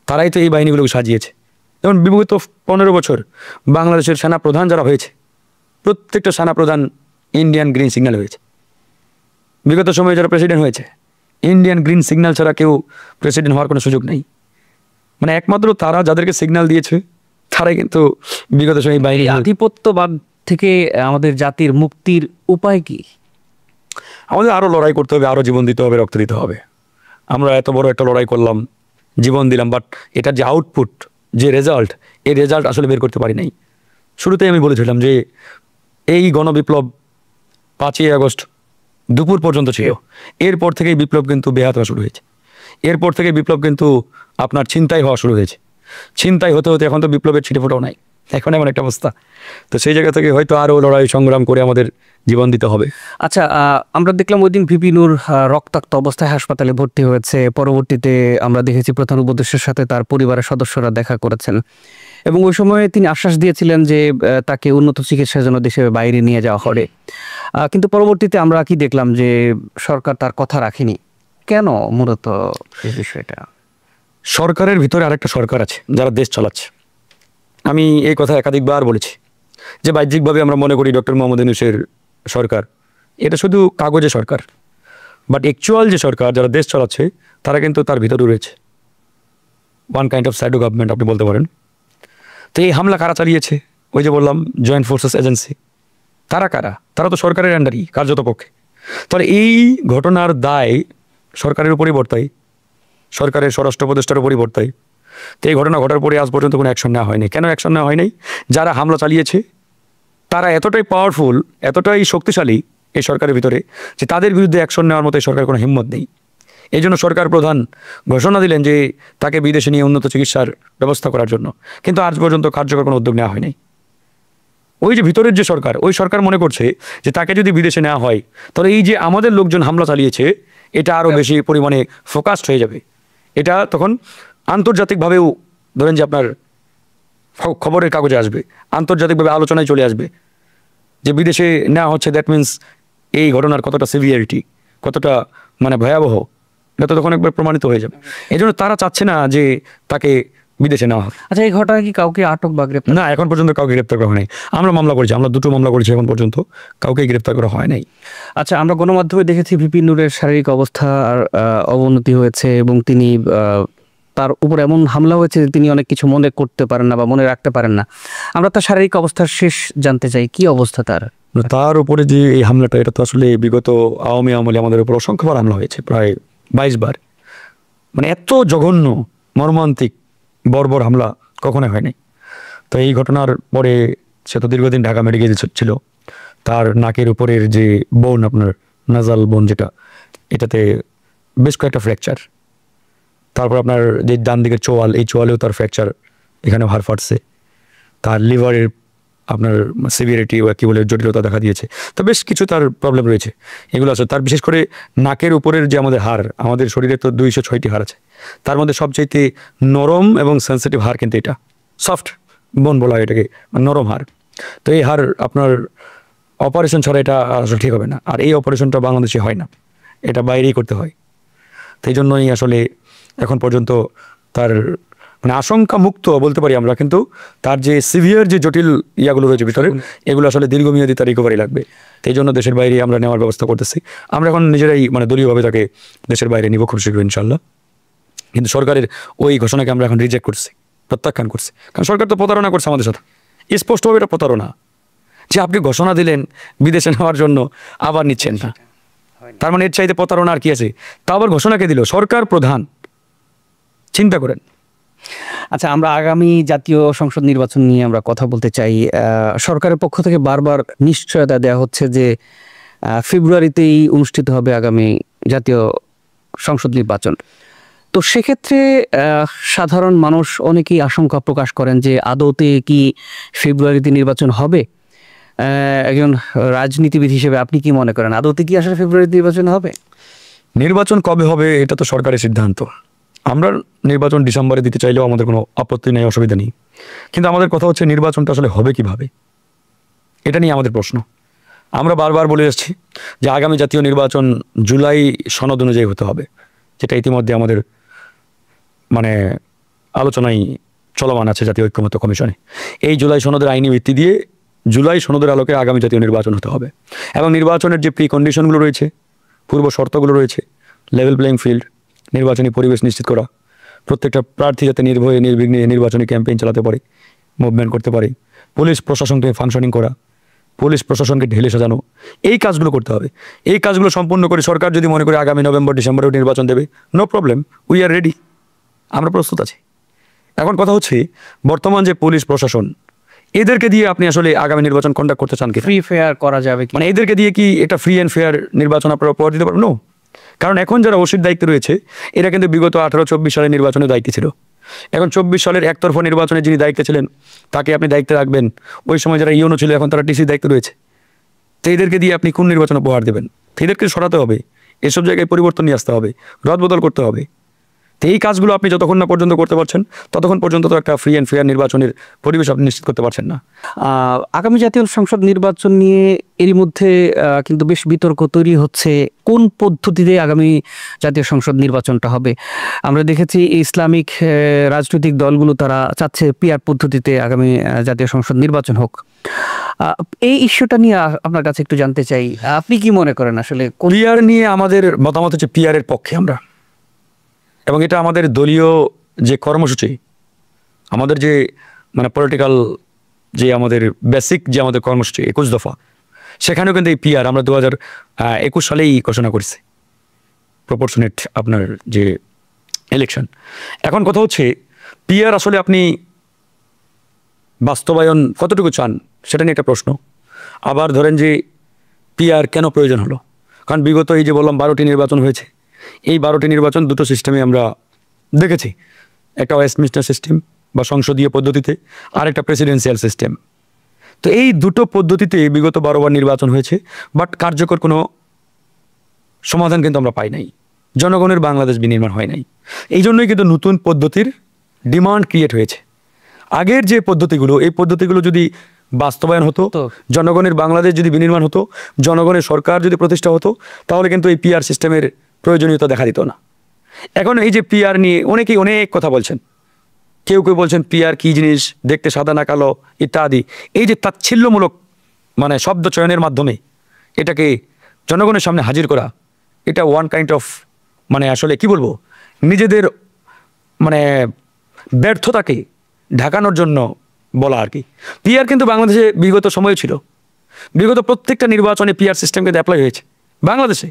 তারাই তো এই বাহিনীগুলোকে সাজিয়েছে। যেমন বিগত 15 বছর বাংলাদেশের সেনাপ্রধান যারা হয়েছে প্রত্যেকটা সেনাপ্রধান ইন্ডিয়ান গ্রিন সিগন্যাল হয়েছে। বিগত সময়ে যারা প্রেসিডেন্ট হয়েছে ইন্ডিয়ান গ্রিন সিগন্যাল ছাড়া কেউ প্রেসিডেন্ট হওয়ার কোনো সুযোগ নেই। মানে একমাত্র তারা যাদেরকে সিগন্যাল দিয়েছে তারাই কিন্তু বিগত সময় বাইরে। আধিপত্যবাদ থেকে আমাদের জাতির মুক্তির উপায় কি? আমাদের আরও লড়াই করতে হবে, আরও জীবন দিতে হবে, রক্ত দিতে হবে। আমরা এত বড় একটা লড়াই করলাম, জীবন দিলাম, বাট এটার যে আউটপুট, যে রেজাল্ট, এই রেজাল্ট আসলে বের করতে পারি নাই। শুরুতেই আমি বলেছিলাম যে এই গণবিপ্লব 5ই আগস্ট দুপুর পর্যন্ত ছিল, এরপর থেকে বিপ্লব কিন্তু বেহাত হওয়া শুরু হয়েছে। এরপর থেকে বিপ্লব কিন্তু আপনার ছিনতাই হওয়া শুরু হয়েছে। ছিনতাই হতে হতে এখন তো বিপ্লবের ছিটেফোঁটাও নাই, এখন এমন একটা অবস্থা। তো সেই জায়গা থেকে হয়তো আরও লড়াই সংগ্রাম করে আমাদের জীবন দিতে হবে। আচ্ছা, আমরা দেখলাম ওই দিন ভিপি নূর রক্তাক্ত অবস্থায় হাসপাতালে ভর্তি হয়েছে। পরবর্তীতে আমরা দেখেছি প্রধান উপদেষ্টার সাথে তার পরিবারের সদস্যরা দেখা করেছেন এবং ওই সময়ে তিনি আশ্বাস দিয়েছিলেন যে তাকে উন্নত চিকিৎসার জন্য দেশের বাইরে নিয়ে যাওয়া হবে। কিন্তু পরবর্তীতে আমরা কি দেখলাম যে সরকার তার কথা রাখেনি। কেন মূলত এই বিষয়টা? সরকারের ভিতরে আরেকটা সরকার আছে যারা দেশ চালাচ্ছে। আমি এই কথা একাধিকবার বলেছি যে বাহ্যিকভাবে আমরা মনে করি ডক্টর মোহাম্মদ ইউনূসের সরকার এটা শুধু কাগজে সরকার, বাট অ্যাকচুয়াল যে সরকার যারা দেশ চালাচ্ছে তারা কিন্তু তার ভিতরে রয়েছে। One kind of shadow government আপনি বলতে পারেন। তো এই হামলা কারা চালিয়েছে? ওই যে বললাম জয়েন্ট ফোর্সেস এজেন্সি। তারা কারা? তারা তো সরকারের আন্ডারই কার্যত পক্ষে। তাহলে এই ঘটনার দায় সরকারের উপরই বর্তায়, সরকারের স্বরাষ্ট্র উপদেষ্টার উপরই বর্তায়। তো এই ঘটনা ঘটার পরে আজ পর্যন্ত কোনো অ্যাকশন নেওয়া হয়নি। কেন অ্যাকশন নেওয়া হয়নি? যারা হামলা চালিয়েছে তারা এতটাই পাওয়ারফুল, এতটাই শক্তিশালী এই সরকারের ভিতরে যে তাদের বিরুদ্ধে অ্যাকশন নেওয়ার মতো সরকারের কোনো হিম্মত নেই। এই জন্য সরকার প্রধান ঘোষণা দিলেন যে তাকে বিদেশে নিয়ে উন্নত চিকিৎসার ব্যবস্থা করার জন্য, কিন্তু আজ পর্যন্ত কার্যকর কোনো উদ্যোগ নেওয়া হয়নি। ওই যে ভিতরের যে সরকার, ওই সরকার মনে করছে যে তাকে যদি বিদেশে নেওয়া হয় তাহলে এই যে আমাদের লোকজন হামলা চালিয়েছে এটা আরও বেশি পরিমাণে ফোকাসড হয়ে যাবে। এটা তখন আন্তর্জাতিকভাবেও ধরেন যে আপনার খবরের কাগজে আসবে, আন্তর্জাতিকভাবে আলোচনায় চলে আসবে যে বিদেশে নেওয়া হচ্ছে। দ্যাট মিনস এই ঘটনার কতটা সিভিয়ারিটি, কতটা মানে ভয়াবহ, এটা তো তখন একবার প্রমাণিত হয়ে যাবে। এই জন্য তারা চাচ্ছে না যে তাকে বিদেশে নেওয়া হোক। আচ্ছা, এই ঘটনা কি কাউকে আটক বা গ্রেপ্তার? না, এখন পর্যন্ত কাউকে গ্রেপ্তার করা হয়নি। আমরা মামলা করেছি, আমরা 2টো মামলা করেছি, এখন পর্যন্ত কাউকে গ্রেপ্তার করা হয় নাই। আচ্ছা, আমরা গণমাধ্যমে দেখেছি ভিপি নূরের শারীরিক অবস্থার অবনতি হয়েছে এবং তিনি তার উপর এমন হামলা হয়েছে যে তিনি অনেক কিছু মনে করতে পারেন না বা মনে রাখতে পারেন না। আমরা তার শারীরিক অবস্থার শেষ জানতে চাই, কি অবস্থা তার? তার উপরে যে এই হামলাটা, এটা তো আসলে বিগত আওয়ামী আমলে আমাদের উপর অসংখ্যবার হামলা হয়েছে, প্রায় 22 বার। মানে এত জঘন্য মর্মান্তিক বর্বর হামলা কখনোই হয়নি। তো এই ঘটনার পরে সে তো দীর্ঘদিন ঢাকা মেডিকেল ছিল। তার নাকের উপরের যে বোন, আপনার নাজাল বোন যেটা, এটাতে বেশ কয়েকটা ফ্র্যাকচার। তারপর আপনার যে ডান দিকের চোয়াল, এই চোয়ালেও তার ফ্র্যাকচার, এখানেও হাড় ফাটছে। তার লিভারের আপনার সিভিয়ারিটি বা কী বলে জটিলতা দেখা দিয়েছে। তো বেশ কিছু তার প্রবলেম রয়েছে, এগুলো আছে। তার বিশেষ করে নাকের উপরের যে আমাদের হাড়, আমাদের শরীরে তো 206টি হাড় আছে, তার মধ্যে সবচাইতে নরম এবং সেন্সিটিভ হাড় কিন্তু এটা, সফট বোন বলা হয় এটাকে, নরম হাড়। তো এই হাড় আপনার অপারেশন ছাড়া এটা আসলে ঠিক হবে না। আর এই অপারেশনটা বাংলাদেশে হয় না, এটা বাইরেই করতে হয়। সেই জন্যই আসলে এখন পর্যন্ত তার মানে আশঙ্কা মুক্ত বলতে পারি আমরা, কিন্তু তার যে সিভিয়ার যে জটিল ইয়াগুলো রয়েছে ভিতরে, এগুলো আসলে দীর্ঘমেয়াদী তার রিকভারি লাগবে। সেই জন্য দেশের বাইরে আমরা নেওয়ার ব্যবস্থা করতেছি। আমরা এখন নিজেরাই মানে দলীয়ভাবে তাকে দেশের বাইরে নিব খুব শীঘ্র ইনশাল্লাহ। কিন্তু সরকারের ওই ঘোষণাকে আমরা এখন রিজেক্ট করছি, প্রত্যাখ্যান করছি। কারণ সরকার তো প্রতারণা করছে আমাদের সাথে, স্পষ্টভাবে এটা প্রতারণা যে আপনি ঘোষণা দিলেন বিদেশে নেওয়ার জন্য, আবার নিচ্ছেন না। তার মানে এর চাইতে প্রতারণা আর কি আছে? তা আবার ঘোষণাকে দিল সরকার প্রধান, চিন্তা করেন। আচ্ছা, আমরা আগামী জাতীয় সংসদ নির্বাচন নিয়ে আমরা কথা বলতে চাই। সরকারের পক্ষ থেকে বারবার নিশ্চয়তা দেওয়া হচ্ছে যে ফেব্রুয়ারিতেই অনুষ্ঠিত হবে আগামী জাতীয় সংসদ নির্বাচন। তো সেক্ষেত্রে সাধারণ মানুষ অনেকেই আশঙ্কা প্রকাশ করেন যে আদৌতে কি ফেব্রুয়ারিতে নির্বাচন হবে? একজন রাজনীতিবিদ হিসেবে আপনি কি মনে করেন, আদৌতে কি আসলে ফেব্রুয়ারিতে নির্বাচন হবে? নির্বাচন কবে হবে এটা তো সরকারের সিদ্ধান্ত। আমরা নির্বাচন ডিসেম্বরে দিতে চাইলেও আমাদের কোনো আপত্তি নেই, অসুবিধা নেই। কিন্তু আমাদের কথা হচ্ছে নির্বাচনটা আসলে হবে কিভাবে, এটা নিয়ে আমাদের প্রশ্ন। আমরা বারবার বলে আসছি যে আগামী জাতীয় নির্বাচন জুলাই সনদ অনুযায়ী হতে হবে, যেটা ইতিমধ্যে আমাদের মানে আলোচনায় চলমান আছে জাতীয় ঐক্যমত্য কমিশনে। এই জুলাই সনদের আইনি ভিত্তি দিয়ে জুলাই সনদের আলোকে আগামী জাতীয় নির্বাচন হতে হবে এবং নির্বাচনের যে প্রি কন্ডিশনগুলো রয়েছে, পূর্ব শর্তগুলো রয়েছে, লেভেল প্লেইং ফিল্ড, নির্বাচনী পরিবেশ নিশ্চিত করা, প্রত্যেকটা প্রার্থী যাতে নির্ভয়ে নির্বিঘ্নে নির্বাচনী ক্যাম্পেইন চালাতে পারে, মুভমেন্ট করতে পারে, পুলিশ প্রশাসনকে ফাংশনিং করা, পুলিশ প্রশাসনকে ঢেলে সাজানো, এই কাজগুলো করতে হবে। এই কাজগুলো সম্পূর্ণ করে সরকার যদি মনে করে আগামী নভেম্বর ডিসেম্বরে নির্বাচন দেবে, no problem, we are ready, আমরা প্রস্তুত আছি। এখন কথা হচ্ছে বর্তমান যে পুলিশ প্রশাসন, এদেরকে দিয়ে আপনি আসলে আগামী নির্বাচন কন্ডাক্ট করতে চান কি? ফ্রি ফেয়ার করা যাবে কি? মানে এদেরকে দিয়ে কি এটা ফ্রি অ্যান্ড ফেয়ার নির্বাচন আপনারা উপহার দিতে পারবেন? নো। কারণ এখন যারা ওসির দায়িত্বে রয়েছে এরা কিন্তু বিগত 18-24 সালের নির্বাচনের দায়িত্বে ছিল। এখন 24 সালের একতরফা নির্বাচনে যিনি দায়িত্বে ছিলেন তাকে আপনি দায়িত্বে রাখবেন। ওই সময় যারা ইউনো ছিল এখন তারা ডিসির দায়িত্বে রয়েছে। তো এদেরকে দিয়ে আপনি কোন নির্বাচন উপহার দেবেন? তো এদেরকে সরাতে হবে, এসব জায়গায় পরিবর্তন নিয়ে আসতে হবে, রদবদল করতে হবে। তো এই কাজগুলো আপনি যতক্ষণ না পর্যন্ত করতে পারছেন ততক্ষণ পর্যন্ত তো একটা ফ্রি অ্যান্ড ফেয়ার নির্বাচনের পরিবেশ আপনি নিশ্চিত করতে পারছেন না। আগামী জাতীয় সংসদ নির্বাচন নিয়ে এরই মধ্যে কিন্তু বেশ বিতর্ক তৈরি হচ্ছে কোন পদ্ধতিতে আগামী জাতীয় সংসদ নির্বাচনটা হবে। আমরা দেখেছি ইসলামিক রাজনৈতিক দলগুলো তারা চাচ্ছে পিআর পদ্ধতিতে আগামী জাতীয় সংসদ নির্বাচন হোক। এই ইস্যুটা নিয়ে আপনার কাছে একটু জানতে চাই, আপনি কি মনে করেন আসলে পিআর নিয়ে আমাদের মতামত হচ্ছে পিআরের পক্ষে আমরা, এবং এটা আমাদের দলীয় যে কর্মসূচি, আমাদের যে মানে পলিটিক্যাল যে আমাদের বেসিক যে আমাদের কর্মসূচি 21 দফা, সেখানেও কিন্তু এই পিআর আমরা 2021 সালেই ঘোষণা করেছি, প্রপোর্শনেট আপনার যে ইলেকশন। এখন কথা হচ্ছে পিআর আসলে আপনি বাস্তবায়ন কতটুকু চান সেটা নিয়ে একটা প্রশ্ন। আবার ধরেন যে পিআর কেন প্রয়োজন হলো, কারণ বিগত এই যে বললাম 12টি নির্বাচন হয়েছে, এই 12টি নির্বাচন দুটো সিস্টেমে আমরা দেখেছি, একটা ওয়েস্টমিনিস্টার সিস্টেম বা সংসদীয় পদ্ধতিতে, আর একটা প্রেসিডেন্সিয়াল সিস্টেম। তো এই দুটো পদ্ধতিতে বিগত 12 বার নির্বাচন হয়েছে, বাট কার্যকর কোনো সমাধান কিন্তু আমরা পাই নাই, জনগণের বাংলাদেশ বিনির্মাণ হয় নাই। এই জন্যই কিন্তু নতুন পদ্ধতির ডিমান্ড ক্রিয়েট হয়েছে। আগের যে পদ্ধতিগুলো, এই পদ্ধতিগুলো যদি বাস্তবায়ন হতো, জনগণের বাংলাদেশ যদি বিনির্মাণ হতো, জনগণের সরকার যদি প্রতিষ্ঠা হতো, তাহলে কিন্তু এই পিআর সিস্টেমের প্রয়োজনীয়তা দেখা দিত না। এখন এই যে পিআর নিয়ে অনেকেই অনেক কথা বলছেন, কেউ কেউ বলছেন পিআর কী জিনিস, দেখতে সাদা না কালো ইত্যাদি। এই যে তাচ্ছিল্যমূলক মানে শব্দ চয়নের মাধ্যমে এটাকে জনগণের সামনে হাজির করা, এটা ওয়ান কাইন্ড অফ মানে আসলে কি বলবো, নিজেদের মানে ব্যর্থতাকে ঢাকানোর জন্য বলা আর কি। পিআর কিন্তু বাংলাদেশে বিগত সময় ছিল, বিগত প্রত্যেকটা নির্বাচনে পিআর সিস্টেম কিন্তু অ্যাপ্লাই হয়েছে বাংলাদেশে।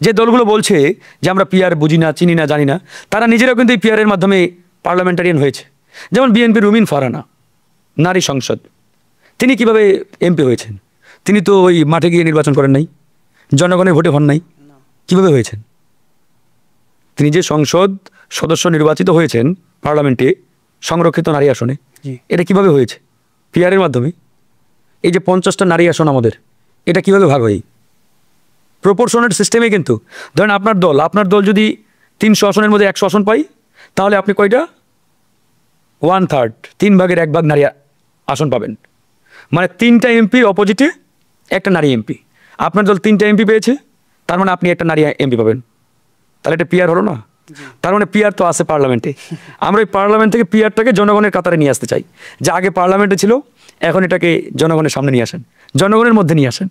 যে দলগুলো বলছে যে আমরা পিআর বুঝি না, চিনি না, জানি না, তারা নিজেরাও কিন্তু এই পিআরের মাধ্যমে পার্লামেন্টারিয়ান হয়েছে। যেমন বিএনপির রুমিন ফারহানা, নারী সংসদ, তিনি কিভাবে এমপি হয়েছেন? তিনি তো ওই মাঠে গিয়ে নির্বাচন করেন নাই, জনগণের ভোটে হন নাই, কিভাবে হয়েছেন? তিনি যে সংসদ সদস্য নির্বাচিত হয়েছেন পার্লামেন্টে সংরক্ষিত নারী আসনে, এটা কিভাবে হয়েছে? পিআরের মাধ্যমে। এই যে 50টা নারী আসন আমাদের, এটা কিভাবে ভাগ হয়? প্রপোর্শনেট সিস্টেমে। কিন্তু ধরেন আপনার দল যদি 300 আসনের মধ্যে 100 আসন পাই, তাহলে আপনি কয়টা? 1/3, 3 ভাগের 1 ভাগ নারী আসন পাবেন। মানে 3টা এমপির অপোজিটে একটা নারী এমপি। আপনার দল 3টা এমপি পেয়েছে, তার মানে আপনি একটা নারী এমপি পাবেন। তাহলে এটা পিআর হলো না? তার মানে পিআর তো আছে পার্লামেন্টে। আমরা ওই পার্লামেন্ট থেকে পিআরটাকে জনগণের কাতারে নিয়ে আসতে চাই, যে আগে পার্লামেন্টে ছিল, এখন এটাকে জনগণের সামনে নিয়ে আসেন, জনগণের মধ্যে নিয়ে আসেন,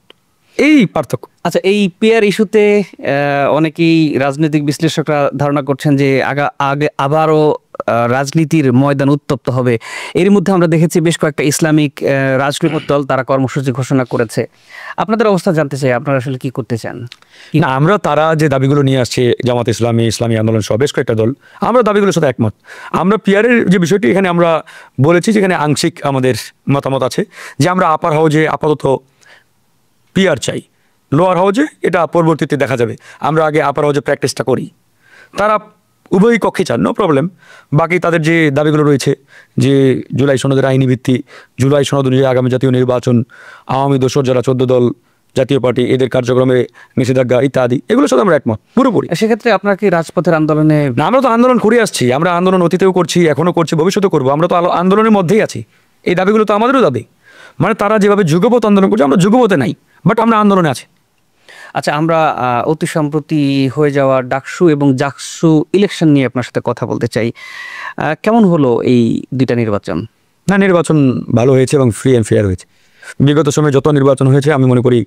এই পার্থক্য। আচ্ছা, এই পিআর ইস্যুতে অনেকেই রাজনৈতিক বিশ্লেষকরা ধারণা করছেন যে আবারও রাজনীতির ময়দান উত্তপ্ত হবে। এর মধ্যে আমরা দেখেছি বেশ কয়েকটা ইসলামিক রাজনৈতিক দল তারা কর্মসূচি ঘোষণা করেছে। আপনাদের অবস্থা জানতে চাই, আপনারা আসলে কি করতে চান? না, আমরা তারা যে দাবিগুলো নিয়ে আসছে, জামাত ইসলামী, ইসলামী আন্দোলন সহ বেশ কয়েকটা দল, আমরা দাবিগুলোর সাথে একমত। আমরা পিআরের যে বিষয়টি এখানে আমরা বলেছি, যেখানে আংশিক আমাদের মতামত আছে, যে আমরা আপার হাউজে আপাতত পিআর চাই, লোয়ার হাউজে এটা পরবর্তীতে দেখা যাবে। আমরা আগে আপার হাউজে প্র্যাকটিসটা করি। তারা উভয় কক্ষে চান, নো প্রবলেম। বাকি তাদের যে দাবিগুলো রয়েছে, যে জুলাই সনদের আইনি ভিত্তি, জুলাই সনদ অনুযায়ী আগামী জাতীয় নির্বাচন, আওয়ামী দোসর যারা 14 দল জাতীয় পার্টি, এদের কার্যক্রমে নিষেধাজ্ঞা ইত্যাদি, এগুলোর সাথে আমরা একমত পুরোপুরি। সেক্ষেত্রে আপনার কি রাজপথের আন্দোলনে? না, আমরা তো আন্দোলন করে আসছি, আমরা আন্দোলন অতীতেও করছি, এখনও করছি, ভবিষ্যতেও করবো। আমরা তো আন্দোলনের মধ্যেই আছি। এই দাবিগুলো তো আমাদেরও দাবি। মানে তারা যেভাবে যুগপথ আন্দোলন করছে, আমরা যুগপথে নাই, বাট আমরা আন্দোলনে আছি। আচ্ছা, আমরা অতি সম্প্রতি হয়ে যাওয়া ডাকসু এবং জাকসু ইলেকশন নিয়ে আপনার সাথে কথা বলতে চাই। কেমন হলো এই দুইটা নির্বাচন? না, নির্বাচন ভালো হয়েছে এবং ফ্রি অ্যান্ড ফেয়ার হয়েছে। বিগত সময়ে যত নির্বাচন হয়েছে আমি মনে করি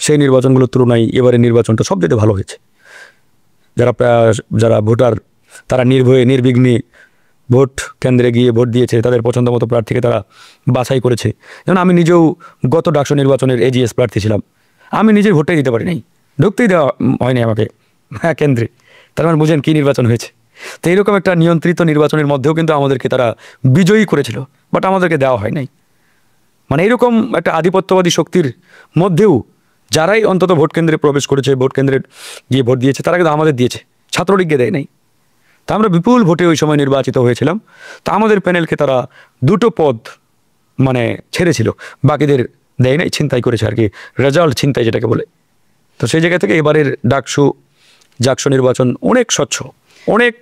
সেই নির্বাচনগুলোর তুলনায় এবারের নির্বাচনটা সবচেয়ে ভালো হয়েছে। যারা ভোটার তারা নির্ভয়ে নির্বিঘ্নে ভোট কেন্দ্রে গিয়ে ভোট দিয়েছে, তাদের পছন্দ মতো প্রার্থীকে তারা বাছাই করেছে। যেমন আমি নিজেও গত ডাকসু নির্বাচনের এজিএস প্রার্থী ছিলাম, আমি নিজের ভোটটাই দিতে পারি নাই, ঢুকতেই দেওয়া হয়নি আমাকে কেন্দ্রে। তার মানে বুঝেন কী নির্বাচন হয়েছে। তো এইরকম একটা নিয়ন্ত্রিত নির্বাচনের মধ্যেও কিন্তু আমাদেরকে তারা বিজয়ী করেছিল, বাট আমাদেরকে দেওয়া হয় নাই। মানে এরকম একটা আধিপত্যবাদী শক্তির মধ্যেও যারাই অন্তত ভোট কেন্দ্রে প্রবেশ করেছে, ভোট কেন্দ্রে গিয়ে ভোট দিয়েছে, তারা কিন্তু আমাদের দিয়েছে, ছাত্রলীগকে দেয় নাই। তা আমরা বিপুল ভোটে ওই সময় নির্বাচিত হয়েছিলাম। তা আমাদের প্যানেলকে তারা 2টো পদ মানে ছেড়েছিল, বাকিদের দেয় নাই, ছিনতাই করেছে আর কি, রেজাল্ট ছিনতাই যেটাকে বলে। তো সেই জায়গা থেকে এবারের জাকসু নির্বাচন অনেক স্বচ্ছ, অনেক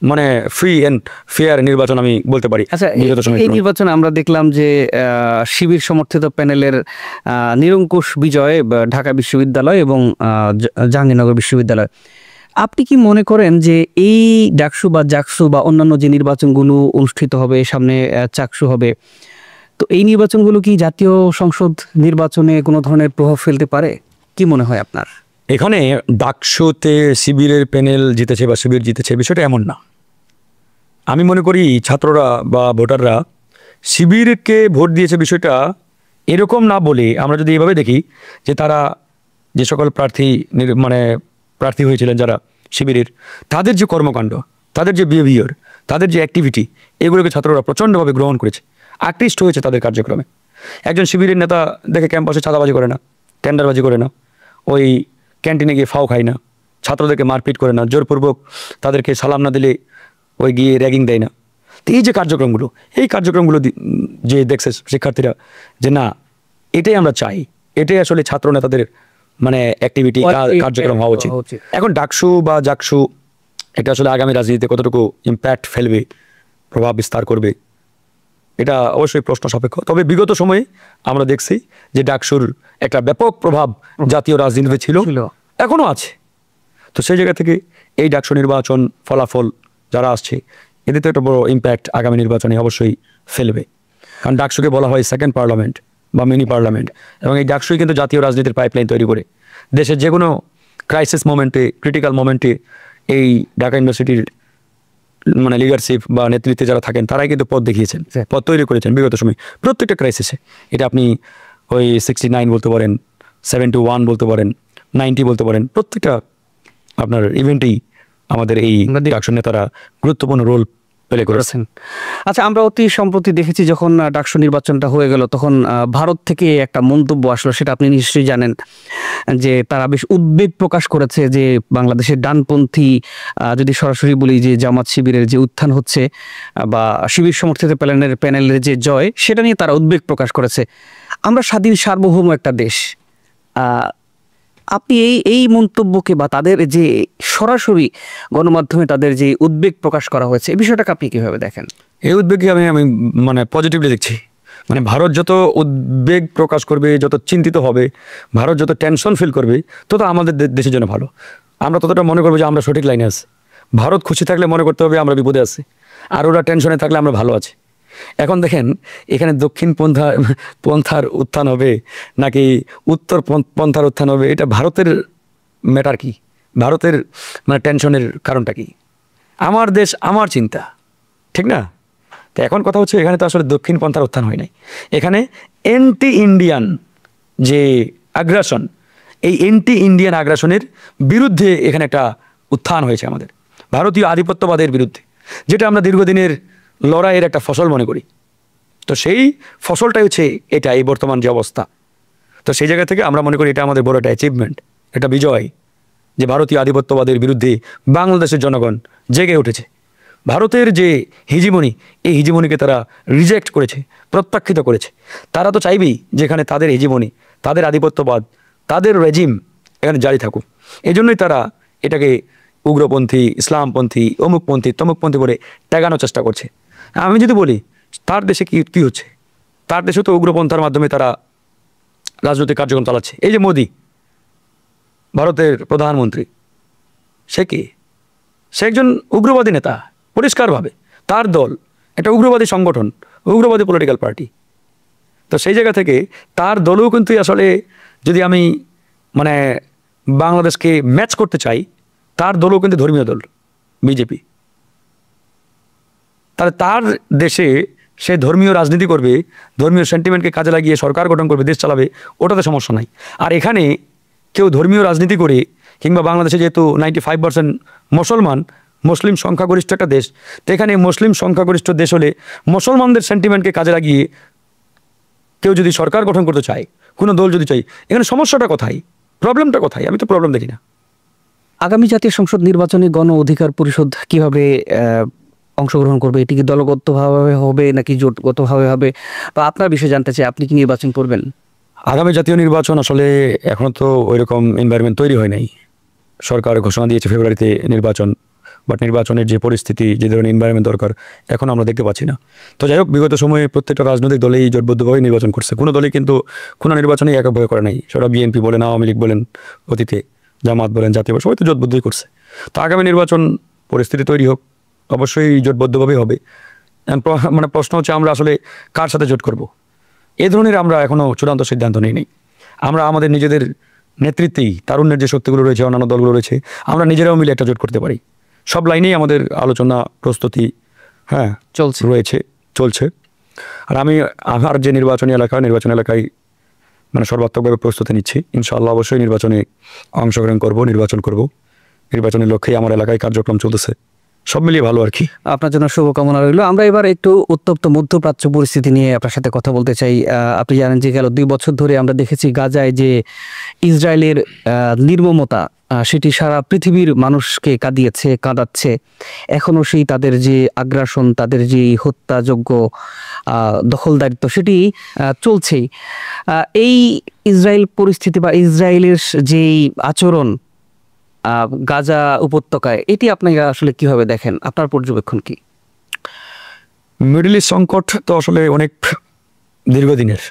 মানে ফ্রি অ্যান্ড ফেয়ার নির্বাচন আমি বলতে পারি। আচ্ছা, এই নির্বাচনে আমরা দেখলাম যে শিবির সমর্থিত প্যানেলের নিরঙ্কুশ বিজয় ঢাকা বিশ্ববিদ্যালয় এবং জাহাঙ্গীরনগর বিশ্ববিদ্যালয়। আপনি কি মনে করেন যে এই ডাকসু বা জাকসু বা অন্যান্য যে নির্বাচনগুলো অনুষ্ঠিত হবে, সামনে চাকসু হবে, তো এই নির্বাচনগুলো কি জাতীয় সংসদ নির্বাচনে কোনো ধরনের প্রভাব ফেলতে পারে? কি মনে হয় আপনার? এখানে ডাকসুতে শিবিরের প্যানেল জিতেছে বা শিবির জিতেছে, বিষয়টা এমন না। আমি মনে করি ছাত্ররা বা ভোটাররা শিবিরকে ভোট দিয়েছে, বিষয়টা এরকম না বলে আমরা যদি এভাবে দেখি যে তারা যে সকল প্রার্থী হয়েছিলেন যারা শিবিরের, তাদের যে কর্মকাণ্ড, তাদের যে বিহেভিয়ার, তাদের যে অ্যাক্টিভিটি, এগুলোকে ছাত্ররা প্রচণ্ডভাবে গ্রহণ করেছে, আকৃষ্ট হয়েছে তাদের কার্যক্রমে। একজন শিবিরের নেতা দেখে ক্যাম্পাসে চাঁদাবাজি করে না, টেন্ডারবাজি করে না, ওই ক্যান্টিনে গিয়ে ফাও খায় না, ছাত্রদেরকে মারপিট করে না, জোরপূর্বক তাদেরকে সালাম না দিলে ওই গিয়ে র্যাগিং দেয় না। তো এই যে কার্যক্রমগুলো, এই কার্যক্রমগুলো যে দেখছে শিক্ষার্থীরা যে না, এটাই আমরা চাই, এটাই আসলে ছাত্র নেতাদের মানে অ্যাক্টিভিটি, কার্যক্রম হওয়া উচিত। এখন ডাকসু বা জাকসু এটা আসলে আগামী রাজনীতিতে কতটুকু ইম্প্যাক্ট ফেলবে, প্রভাব বিস্তার করবে, এটা অবশ্যই প্রশ্ন সাপেক্ষ। তবে বিগত সময়ে আমরা দেখছি যে ডাকসুর একটা ব্যাপক প্রভাব জাতীয় রাজনীতিতে ছিল, এখনও আছে। তো সেই জায়গা থেকে এই ডাকসু নির্বাচন ফলাফল যারা আসছে, এদের তো একটা বড় ইম্প্যাক্ট আগামী নির্বাচনে অবশ্যই ফেলবে। কারণ ডাকসুকে বলা হয় সেকেন্ড পার্লামেন্ট বা মিনি পার্লামেন্ট, এবং এই ডাকসুই কিন্তু জাতীয় রাজনীতির পাইপলাইন তৈরি করে দেশের যে কোনো ক্রাইসিস মোমেন্টে, ক্রিটিক্যাল মোমেন্টে এই ঢাকা ইউনিভার্সিটির মানে লিডারশিপ বা নেতৃত্বে যারা থাকেন তারাই কিন্তু পথ দেখিয়েছেন, পথ তৈরি করেছেন বিগত সময় প্রত্যেকটা ক্রাইসিসে। এটা আপনি ওই 69 বলতে পারেন, 71 বলতে পারেন, 90 বলতে পারেন, প্রত্যেকটা আপনার ইভেন্টেই আমাদের এই ডাকসু নেতারা গুরুত্বপূর্ণ রোল প্লে করেছেন। আচ্ছা, আমরা অতি সম্প্রতি দেখেছি যখন ডাকসু নির্বাচনটা হয়ে গেল, তখন ভারত থেকে একটা মন্তব্য আসলো, সেটা আপনি নিশ্চয়ই জানেন, যে তারা বেশ উদ্বেগ প্রকাশ করেছে যে বাংলাদেশের ডানপন্থী, যদি সরাসরি বলি যে জামাত শিবিরের যে উত্থান হচ্ছে বা শিবির সমর্থিত প্যানেলের যে জয়, সেটা নিয়ে তারা উদ্বেগ প্রকাশ করেছে। আমরা স্বাধীন সার্বভৌম একটা দেশ, আপনি এই মন্তব্যকে বা তাদের যে সরাসরি গণমাধ্যমে তাদের যে উদ্বেগ প্রকাশ করা হয়েছে, এই বিষয়টাকে আপনি কিভাবে দেখেন? এই উদ্বেগকে আমি মানে পজিটিভলি দেখছি। মানে ভারত যত উদ্বেগ প্রকাশ করবে, যত চিন্তিত হবে, ভারত যত টেনশন ফিল করবে, তত আমাদের দেশের জন্য ভালো। আমরা ততটা মনে করবো যে আমরা সঠিক লাইনে আছি। ভারত খুশি থাকলে মনে করতে হবে আমরা বিপদে আছি, আর ওরা টেনশনে থাকলে আমরা ভালো আছি। এখন দেখেন এখানে দক্ষিণ পন্থার উত্থান হবে নাকি উত্তর পন্থার উত্থান হবে, এটা ভারতের ম্যাটার কি? ভারতের মানে টেনশনের কারণটা কি? আমার দেশ, আমার চিন্তা, ঠিক না? তো এখন কথা হচ্ছে এখানে তো আসলে দক্ষিণ পন্থার উত্থান হয় নাই, এখানে অ্যান্টি ইন্ডিয়ান যে আগ্রাসন, এই অ্যান্টি ইন্ডিয়ান আগ্রাসনের বিরুদ্ধে এখানে একটা উত্থান হয়েছে আমাদের ভারতীয় আধিপত্যবাদের বিরুদ্ধে, যেটা আমরা দীর্ঘদিনের লড়াইয়ের একটা ফসল মনে করি। তো সেই ফসলটাই হচ্ছে এটা, এই বর্তমান যে অবস্থা। তো সেই জায়গা থেকে আমরা মনে করি এটা আমাদের বড় একটা অ্যাচিভমেন্ট, একটা বিজয়, যে ভারতীয় আধিপত্যবাদের বিরুদ্ধে বাংলাদেশের জনগণ জেগে উঠেছে। ভারতের যে হিজিমনি, এই হিজিমনিকে তারা রিজেক্ট করেছে, প্রত্যাখ্যিত করেছে। তারা তো চাইবেই যেখানে তাদের হিজিমনি, তাদের আধিপত্যবাদ, তাদের রেজিম এখানে জারি থাকুক। এই জন্যই তারা এটাকে উগ্রপন্থী, ইসলামপন্থী, অমুকপন্থী, তমুকপন্থী বলে ত্যাগানোর চেষ্টা করছে। আমি যদি বলি তার দেশে কি হচ্ছে, তার দেশে তো উগ্রপন্থার মাধ্যমে তারা রাজনৈতিক কার্যক্রম চালাচ্ছে। এই যে মোদি ভারতের প্রধানমন্ত্রী, সে কি? সে একজন উগ্রবাদী নেতা পরিষ্কারভাবে। তার দল একটা উগ্রবাদী সংগঠন, উগ্রবাদী পলিটিক্যাল পার্টি। তো সেই জায়গা থেকে তার দলও কিন্তু আসলে যদি আমি মানে বাংলাদেশকে ম্যাচ করতে চাই, তার দলও কিন্তু ধর্মীয় দল বিজেপি। তাহলে তার দেশে সে ধর্মীয় রাজনীতি করবে, ধর্মীয় সেন্টিমেন্টকে কাজে লাগিয়ে সরকার গঠন করবে, দেশ চালাবে, ওটাতে সমস্যা নাই। আর এখানে কেউ ধর্মীয় রাজনীতি করে, কিংবা বাংলাদেশে যেহেতু 95% মুসলমান, মুসলিম সংখ্যাগরিষ্ঠ একটা দেশ, তো এখানে মুসলিম সংখ্যাগরিষ্ঠ দেশ হলে মুসলমানদের সেন্টিমেন্টকে কাজে লাগিয়ে কেউ যদি সরকার গঠন করতে চায়, কোনো দল যদি চাই, এখানে সমস্যাটা কোথায়, প্রবলেমটা কোথায়? আমি তো প্রবলেম দেখি না। আগামী জাতীয় সংসদ নির্বাচনে গণ অধিকার পরিষদ কিভাবে অংশগ্রহণ করবে? এটি কি দলগতভাবে হবে নাকি জোটগতভাবে হবে, বা আপনার বিষয়ে জানতে চাই, আপনি কি নির্বাচন করবেন? আগামী জাতীয় নির্বাচন আসলে এখনও তো ওইরকম এনভায়রনমেন্ট তৈরি হয় নাই। সরকার ঘোষণা দিয়েছে ফেব্রুয়ারিতে নির্বাচন, বাট নির্বাচনের যে পরিস্থিতি, যে ধরনের এনভায়রনমেন্ট দরকার, এখন আমরা দেখতে পাচ্ছি না। তো যাই হোক, বিগত সময়ে প্রত্যেকটা রাজনৈতিক দলেই জোটবদ্ধভাবে নির্বাচন করছে, কোনো দলই কিন্তু কোনো নির্বাচনেই এককভাবে করে নাই। সেটা বিএনপি বলেন, আওয়ামী লীগ বলেন, অতীতে জামাত বলেন, জাতীয় সবাই তো জোটবদ্ধই করছে। তো আগামী নির্বাচন পরিস্থিতি তৈরি হোক, অবশ্যই জোটবদ্ধভাবেই হবে। মানে প্রশ্ন হচ্ছে আমরা আসলে কার সাথে জোট করব, এই ধরনের আমরা এখনও চূড়ান্ত সিদ্ধান্ত নিই। আমরা আমাদের নিজেদের নেতৃত্বেই, তারুণ্যের যে শক্তিগুলো রয়েছে, অন্যান্য দলগুলো রয়েছে, আমরা নিজেরাও মিলে একটা জোট করতে পারি। সব লাইনেই আমাদের আলোচনা প্রস্তুতি চলছে। আর আমি আমার যে নির্বাচনী এলাকায় মানে সর্বাত্মকভাবে প্রস্তুতি নিচ্ছি। ইনশাআল্লাহ অবশ্যই নির্বাচনে অংশগ্রহণ করব, নির্বাচনের লক্ষ্যেই আমার এলাকায় কার্যক্রম চলতেছে। সব মিলিয়ে ভালো আর কি। আপনার জন্য শুভকামনা রইল। আমরা এবার একটু উত্তপ্ত মধ্যপ্রাচ্য পরিস্থিতি নিয়ে আপনার সাথে কথা বলতে চাই। আপনি জানেন যে গেল 2 বছর ধরে আমরা দেখেছি গাজায় যে ইসরায়েলের নির্মমতা, সেটি সারা পৃথিবীর মানুষকে কাঁদাচ্ছে। এখনও সেই তাদের যে আগ্রাসন, তাদের যে হত্যাযোগ্য দখলদারিত্ব, সেটি চলছেই। এই ইসরায়েল পরিস্থিতি বা ইসরায়েলের যেই আচরণ গাজা উপত্যকায়, এটি আপনি আসলে কিভাবে দেখেন? আপনার পর্যবেক্ষণ কি? মিডল ইস্ট সংকট তো আসলে অনেক দীর্ঘদিনের,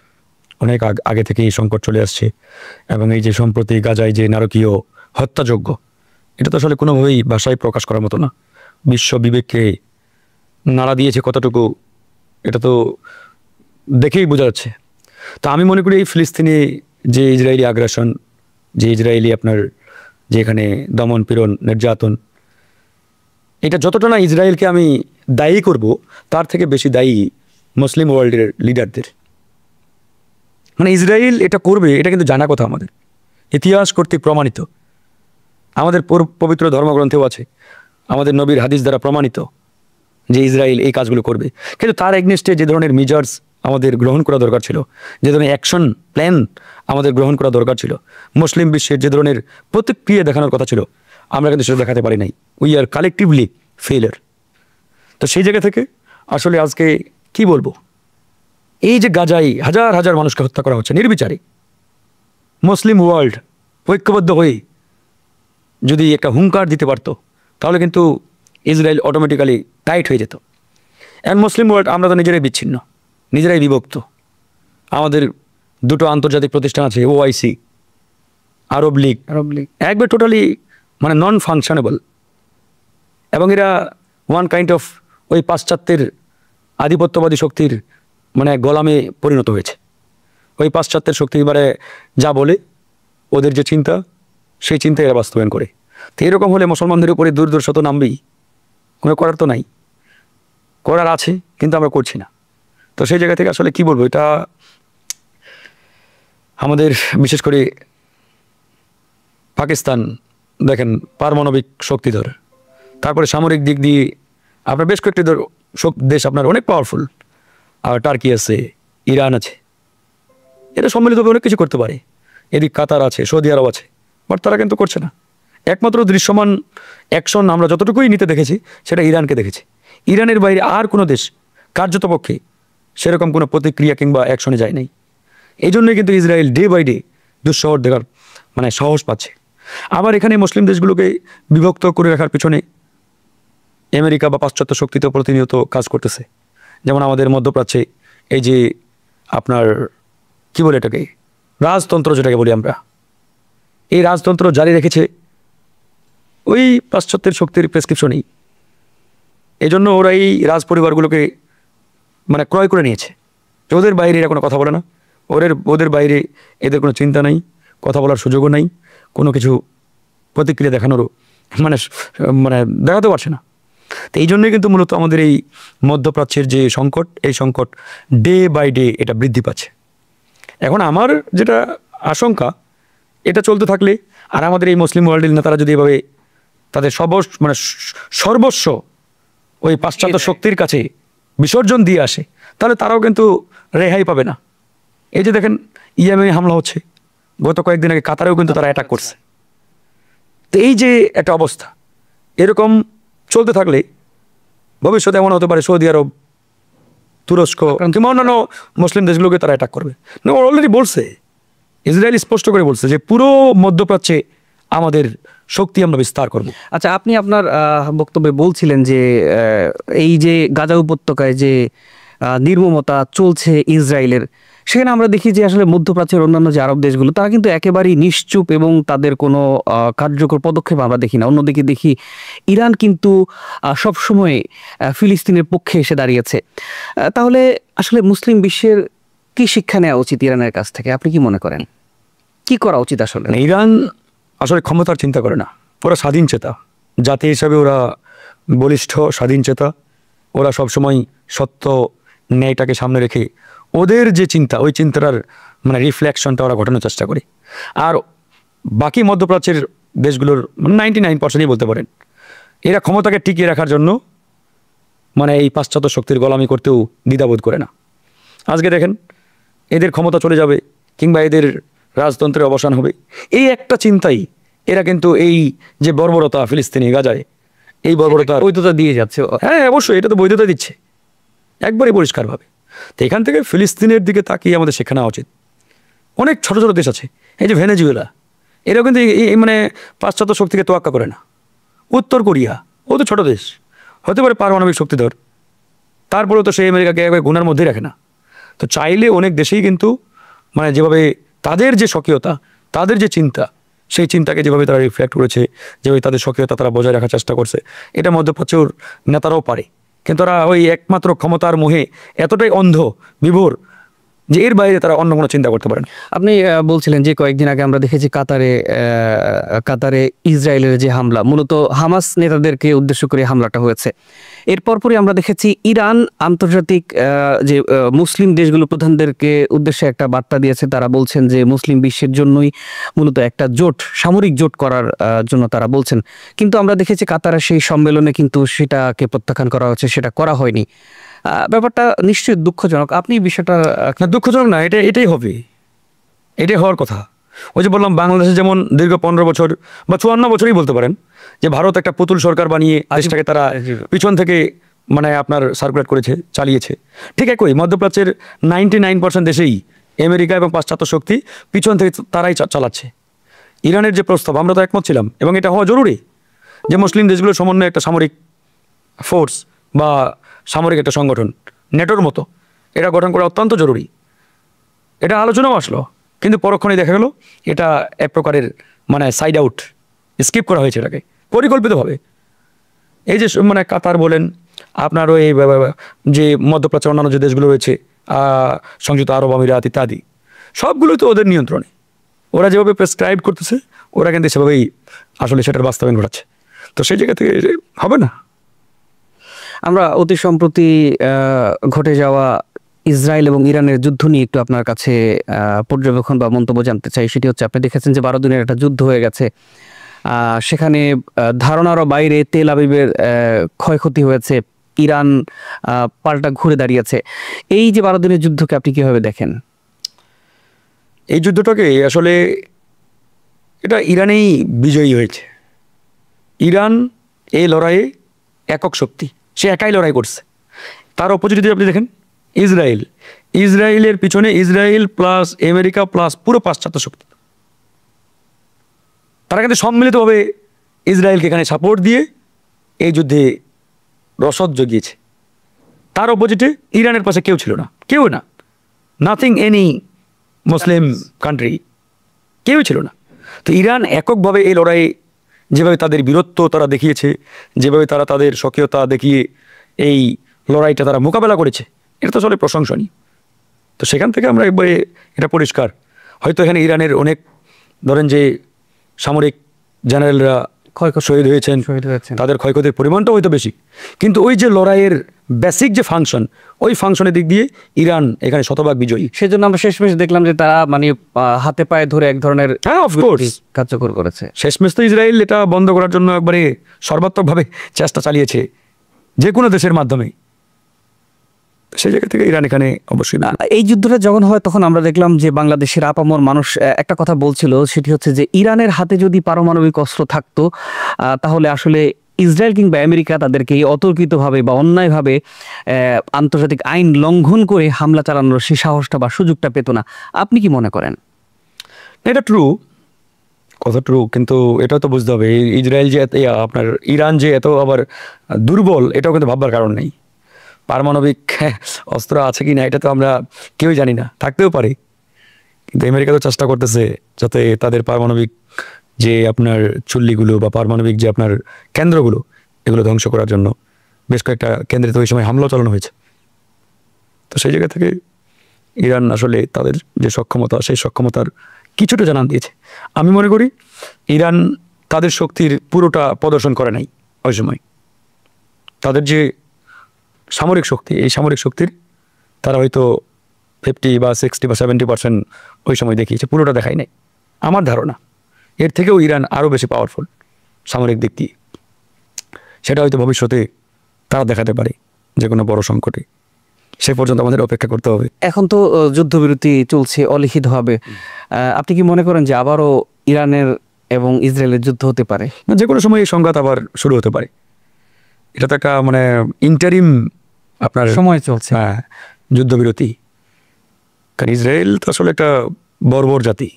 অনেক আগে থেকে এই সংকট চলে আসছে। এবং এই যে সম্প্রতি গাজায় যে নারকীয় হত্যাযোগ্য, এটা তো আসলে কোনোভাবেই ভাষায় প্রকাশ করার মতো না। বিশ্ব বিবেককে নাড়া দিয়েছে কতটুকু, এটা তো দেখেই বোঝা যাচ্ছে। তো আমি মনে করি এই ফিলিস্তিনি যে ইসরায়েলি আগ্রাসন, যে ইসরায়েলি আপনার যেখানে দমন পীড়ন নির্যাতন, এটা যতটা না ইসরায়েলকে আমি দায়ী করব, তার থেকে বেশি দায়ী মুসলিম ওয়ার্ল্ডের লিডারদের। মানে ইসরায়েল এটা করবে, এটা কিন্তু জানা কথা, আমাদের ইতিহাস কর্তৃক প্রমাণিত, আমাদের পবিত্র ধর্মগ্রন্থেও আছে, আমাদের নবীর হাদিস দ্বারা প্রমাণিত যে ইসরায়েল এই কাজগুলো করবে। কিন্তু তার এগনেস্টে যে ধরনের মেজার্স আমাদের গ্রহণ করা দরকার ছিল, যে ধরনের অ্যাকশন প্ল্যান আমাদের গ্রহণ করা দরকার ছিল, মুসলিম বিশ্বের যে ধরনের প্রতিক্রিয়া দেখানোর কথা ছিল, আমরা কিন্তু সেটা দেখাতে পারি নাই। We are collectively failure. তো সেই জায়গা থেকে আসলে আজকে কি বলবো, এই যে গাজায় হাজার হাজার মানুষকে হত্যা করা হচ্ছে নির্বিচারে, মুসলিম ওয়ার্ল্ড ঐক্যবদ্ধ হয়ে যদি একটা হুঙ্কার দিতে পারতো, তাহলে কিন্তু ইসরায়েল অটোমেটিক্যালি টাইট হয়ে যেত। অ্যান্ড মুসলিম ওয়ার্ল্ড আমরা তো নিজেরাই বিচ্ছিন্ন, নিজেরাই বিভক্ত। আমাদের 2টো আন্তর্জাতিক প্রতিষ্ঠান আছে, OIC, আরব লীগ, একবার টোটালি মানে নন ফাংশনেবল। এবং এরা ওয়ান কাইন্ড অফ ওই পাশ্চাত্যের আধিপত্যবাদী শক্তির মানে গোলামে পরিণত হয়েছে। ওই পাশ্চাত্যের শক্তি এবারে যা বলে, ওদের যে চিন্তা, সেই চিন্তা এরা বাস্তবায়ন করে। তো এরকম হলে মুসলমানদের উপরে দুর্দশত নামবেই। কোনো করার তো নাই, করার আছে কিন্তু আমরা করছি না। তো সেই জায়গা থেকে আসলে কি বলবো, এটা আমাদের বিশেষ করে পাকিস্তান দেখেন পারমাণবিক শক্তিধর, তারপরে সামরিক দিক দিয়ে আপনার বেশ কয়েকটি দেশ আপনার অনেক পাওয়ারফুল, আর টার্কি আছে, ইরান আছে, এরা সম্মিলিতভাবে অনেক কিছু করতে পারে। এদিক কাতার আছে, সৌদি আরব আছে, বাট তারা কিন্তু করছে না। একমাত্র দৃশ্যমান অ্যাকশন আমরা যতটুকুই নিতে দেখেছি, সেটা ইরানকে দেখেছি। ইরানের বাইরে আর কোনো দেশ কার্যতপক্ষে সেরকম কোনো প্রতিক্রিয়া কিংবা অ্যাকশনে যায় নাই। এই জন্যই কিন্তু ইসরায়েল ডে বাই ডে দুঃশহর দেখার মানে সাহস পাচ্ছে। আবার এখানে মুসলিম দেশগুলোকে বিভক্ত করে রাখার পিছনে আমেরিকা বা পাশ্চাত্য শক্তি তো প্রতিনিয়ত কাজ করতেছে। যেমন আমাদের মধ্যপ্রাচ্যে এই যে আপনার কি বলে এটাকে, রাজতন্ত্র যেটাকে বলি আমরা, এই রাজতন্ত্র জারি রেখেছে ওই পাশ্চাত্যের শক্তির প্রেসক্রিপশনেই। এই জন্য ওরা এই রাজ পরিবারগুলোকে মানে ক্রয় করে নিয়েছে। ওদের বাইরে এরা কোনো কথা বলে না, ওদের বাইরে এদের কোনো চিন্তা নাই, কথা বলার সুযোগও নাই, কোনো কিছু প্রতিক্রিয়া দেখানোরও মানে মানে দেখাতে পারছে না। তো এই জন্যই কিন্তু মূলত আমাদের এই মধ্যপ্রাচ্যের যে সংকট, এই সংকট ডে বাই ডে এটা বৃদ্ধি পাচ্ছে। এখন আমার যেটা আশঙ্কা, এটা চলতে থাকলে আর আমাদের এই মুসলিম ওয়ার্ল্ডের নেতারা যদি এভাবে তাদের সর্বস্ব ওই পাশ্চাত্য শক্তির কাছে বিসর্জন দিয়ে আসে, তাহলে তারাও কিন্তু রেহাই পাবে না। এই যে দেখেন ইয়েমেনে হামলা হচ্ছে, গত কয়েকদিন আগে কাতারেও কিন্তু তারা অ্যাটাক করছে। তো এই যে একটা অবস্থা, এরকম চলতে থাকলে ভবিষ্যতে এমন হতে পারে সৌদি আরব, তুরস্ক কিংবা অন্যান্য মুসলিম দেশগুলোকে তারা অ্যাটাক করবে। অলরেডি বলছে, ইসরায়েল স্পষ্ট করে বলছে যে পুরো মধ্যপ্রাচ্যে আমাদের শক্তি আমরা বিস্তার করব। আচ্ছা, আপনি আপনার বক্তব্যে বলছিলেন যে এই যে গাজা উপত্যকায় যে নির্মমতা চলছে ইসরায়েলের, সেখানে আমরা দেখি যে আসলে মধ্যপ্রাচ্যের অন্যান্য যে আরব দেশগুলো তারা কিন্তু একেবারেই নিশ্চুপ এবং তাদের কোনো কার্যকর পদক্ষেপ আমরা দেখি না। অন্যদিকে দেখি ইরান কিন্তু সবসময় ফিলিস্তিনের পক্ষে এসে দাঁড়িয়েছে। তাহলে আসলে মুসলিম বিশ্বের কি শিক্ষা নেওয়া উচিত ইরানের কাছ থেকে? আপনি কি মনে করেন, কি করা উচিত আসলে? ইরান আসলে ক্ষমতার চিন্তা করে না, ওরা স্বাধীন চেতা জাতি হিসাবে, ওরা বলিষ্ঠ স্বাধীন চেতা। ওরা সবসময় সত্য ন্যায়টাকে সামনে রেখে ওদের যে চিন্তা, ওই চিন্তার মানে রিফ্লেকশনটা ওরা ঘটানোর চেষ্টা করে। আর বাকি মধ্যপ্রাচ্যের দেশগুলোর 99%ই বলতে পারেন এরা ক্ষমতাকে টিকিয়ে রাখার জন্য মানে এই পাশ্চাত্য শক্তির গোলামি করতেও দ্বিধাবোধ করে না। আজকে দেখেন এদের ক্ষমতা চলে যাবে কিংবা এদের রাজতন্ত্রের অবসান হবে, এই একটা চিন্তাই এরা কিন্তু এই যে বর্বরতা ফিলিস্তিনি গাজায়, এই বর্বরতার বৈধতা দিয়ে যাচ্ছে। হ্যাঁ অবশ্যই, এটা তো বৈধতা দিচ্ছে একবারই পরিষ্কারভাবে। তো এখান থেকে ফিলিস্তিনের দিকে তাকিয়ে আমাদের শেখা নেওয়া উচিত। অনেক ছোট ছোট দেশ আছে, এই যে ভেনেজুয়েলা, এরাও কিন্তু মানে পাশ্চাত্য শক্তিকে তোয়াক্কা করে না। উত্তর কোরিয়া, ও তো ছোট দেশ, হতে পারে পারমাণবিক শক্তিধর, তারপরেও তো সেই আমেরিকাকে একবার গুনার মধ্যেই রাখে না। তো চাইলে অনেক দেশেই কিন্তু মানে যেভাবে তাদের যে স্বকীয়তা, তাদের যে চিন্তা, সেই চিন্তাকে যেভাবে তারা রিফ্লেক্ট করেছে, যেভাবে তাদের স্বকীয়তা তারা বজায় রাখার চেষ্টা করছে, এটা মধ্যপ্রাচ্যের নেতারাও পারে। কিন্তু তারা ওই একমাত্র ক্ষমতার মোহে এতটাই অন্ধ বিভোর যে এর বাইরে তারা অন্য কোনো চিন্তা করতে পারে না। আপনি বলছিলেন যে কয়েকদিন আগে আমরা দেখেছি কাতারে ইসরায়েলের যে হামলা, মূলত হামাস নেতাদেরকে উদ্দেশ্য করে হামলাটা হয়েছে। এর পরপরই আমরা দেখেছি ইরান আন্তর্জাতিক যে মুসলিম দেশগুলো প্রধানদেরকে উদ্দেশ্যে একটা বার্তা দিয়েছে। তারা বলছেন যে মুসলিম বিশ্বের জন্যই মূলত একটা জোট, সামরিক জোট করার জন্য তারা বলছেন। কিন্তু আমরা দেখেছি কাতারের সেই সম্মেলনে কিন্তু সেটাকে প্রত্যাখ্যান করা হচ্ছে, সেটা করা হয়নি। ব্যাপারটা নিশ্চয়ই দুঃখজনক। আপনি বিষয়টা না, দুঃখজনক না, এটাই হবে, এটাই হওয়ার কথা। ওই যে বললাম বাংলাদেশে যেমন দীর্ঘ 15 বছর বা 54 বছরই বলতে পারেন যে ভারত একটা পুতুল সরকার বানিয়ে দেশটাকে তারা পিছন থেকে মানে আপনার সার্কুলেট করেছে, চালিয়েছে। ঠিক একই মধ্যপ্রাচ্যের 99% দেশেই আমেরিকা এবং পাশ্চাত্য শক্তি পিছন থেকে তারাই চালাচ্ছে। ইরানের যে প্রস্তাব, আমরা তো একমত ছিলাম এবং এটা হওয়া জরুরি যে মুসলিম দেশগুলোর সমন্বয়ে একটা সামরিক ফোর্স বা সামরিক একটা সংগঠন নেটোর মতো এটা গঠন করা অত্যন্ত জরুরি। এটা আলোচনাও আসলো, কিন্তু পরক্ষণে দেখা গেল এটা এক প্রকারের মানে সাইড আউট, স্কিপ করা হয়েছে এটাকে পরিকল্পিতভাবে। এই যে মানে কাতার বলেন, আপনার ওই যে মধ্যপ্রাচ্যের অন্যান্য যে দেশগুলো রয়েছে, সংযুক্ত আরব আমিরাত ইত্যাদি, সবগুলো তো ওদের নিয়ন্ত্রণে। ওরা যেভাবে প্রেসক্রাইব করতেছে ওরা কিন্তু সেভাবেই আসলে সেটার বাস্তবায়ন ঘটাচ্ছে। তো সেই জায়গা থেকে হবে না। আমরা অতি সম্প্রতি ঘটে যাওয়া ইসরায়েল এবং ইরানের যুদ্ধ নিয়ে একটু আপনার কাছে পর্যবেক্ষণ বা মন্তব্য জানতে চাই। সেটি হচ্ছে, আপনি দেখেছেন যে 12 দিনের একটা যুদ্ধ হয়ে গেছে, সেখানে ধারণারও বাইরে তেল আবিবের ক্ষয়ক্ষতি হয়েছে, ইরান পাল্টা ঘুরে দাঁড়িয়েছে। এই যে 12 দিনের যুদ্ধকে আপনি কিভাবে দেখেন? এই যুদ্ধটাকে আসলে এটা ইরানেই বিজয়ী হয়েছে। ইরান এই লড়াইয়ে একক শক্তি, সে একাই লড়াই করছে। তার অপোজিটে যদি আপনি দেখেন ইসরায়েলের পিছনে ইসরায়েল প্লাস আমেরিকা প্লাস পুরো পাশ্চাত্য শক্তি, তারা কিন্তু সম্মিলিতভাবে ইসরায়েলকে এখানে সাপোর্ট দিয়ে এই যুদ্ধে রসদ জগিয়েছে। তার অপোজিটে ইরানের পাশে কেউ ছিল না, কেউ না, নাথিং, এনি মুসলিম কান্ট্রি, কেউ ছিল না। তো ইরান এককভাবে এই লড়াইয়ে যেভাবে তাদের বীরত্ব তারা দেখিয়েছে, যেভাবে তারা তাদের সক্রিয়তা দেখিয়ে এই লড়াইটা তারা মোকাবেলা করেছে, এটা তো আসলে প্রশংসনীয়। তো সেখান থেকে আমরা একবারে এটা পরিষ্কার, হয়তো এখানে ইরানের অনেক ধরেন যে সামরিক জেনারেলরা শহীদ হয়েছেন, তাদের ক্ষয়ক্ষতির পরিমাণটাও হয়তো বেশি, কিন্তু ওই যে লড়াইয়ের বেসিক যে ফাংশন, ওই ফাংশনের দিক দিয়ে ইরান এখানে শতভাগ বিজয়ী। সেজন্য আমরা শেষমেশ দেখলাম যে তারা মানে হাতে পায়ে ধরে এক ধরনের কার্যকর করেছে। শেষমেশ তো ইসরায়েল এটা বন্ধ করার জন্য একবারে সর্বাত্মকভাবে চেষ্টা চালিয়েছে যে কোনো দেশের মাধ্যমে। সেই জায়গা থেকে ইরান এখানে অবশ্যই। এই যুদ্ধটা যখন হয় তখন আমরা দেখলাম যে বাংলাদেশের আপামর মানুষ একটা কথা বলছিল, সেটি হচ্ছে যে ইরানের হাতে যদি পারমাণবিক অস্ত্র থাকতো তাহলে আসলে ইসরায়েল কিংবা আমেরিকা তাদেরকে অতর্কিতভাবে বা অন্যায়ভাবে আন্তর্জাতিক আইন লঙ্ঘন করে হামলা চালানোর সেই সাহসটা বা সুযোগটা পেত না। আপনি কি মনে করেন? এটা ট্রু, কথা ট্রু, কিন্তু এটাও তো বুঝতে হবে ইসরায়েল যে আপনার ইরান যে এত আবার দুর্বল, এটাও কিন্তু ভাববার কারণ নেই। পারমাণবিক অস্ত্র আছে কি না এটা তো আমরা কেউই জানি না, থাকতেও পারে, কিন্তু আমেরিকা তো চেষ্টা করতেছে যাতে তাদের পারমাণবিক যে আপনার চুল্লিগুলো বা পারমাণবিক যে আপনার কেন্দ্রগুলো, এগুলো ধ্বংস করার জন্য বেশ কয়েকটা কেন্দ্রে তো ওই সময় হামলা চালানো হয়েছে। তো সেই জায়গা থেকে ইরান আসলে তাদের যে সক্ষমতা, সেই সক্ষমতার কিছুটা জানান দিয়েছে। আমি মনে করি ইরান তাদের শক্তির পুরোটা প্রদর্শন করে নাই ওই সময়। তাদের যে সামরিক শক্তি, এই সামরিক শক্তির তারা হয়তো 50 বা 60 বা 70% ওই সময় দেখিয়েছে, পুরোটা দেখাই নাই আমার ধারণা। এর থেকেও ইরান আরও বেশি পাওয়ারফুল সামরিক দিক দিয়ে, সেটা হয়তো ভবিষ্যতে তারা দেখাতে পারে যে কোনো বড় সংকটে। সে পর্যন্ত আমাদের অপেক্ষা করতে হবে। এখন তো যুদ্ধবিরতি চলছে অলিখিতভাবে, আপনি কি মনে করেন যে আবারও ইরানের এবং ইসরায়েলের যুদ্ধ হতে পারে? যে কোনো সময় এই সংঘাত আবার শুরু হতে পারে। এটা তো একটা মানে ইন্টারিম আপনার সময় চলছে, হ্যাঁ, যুদ্ধবিরতি। কারণ ইসরায়েল তো আসলে একটা বর্বর জাতি,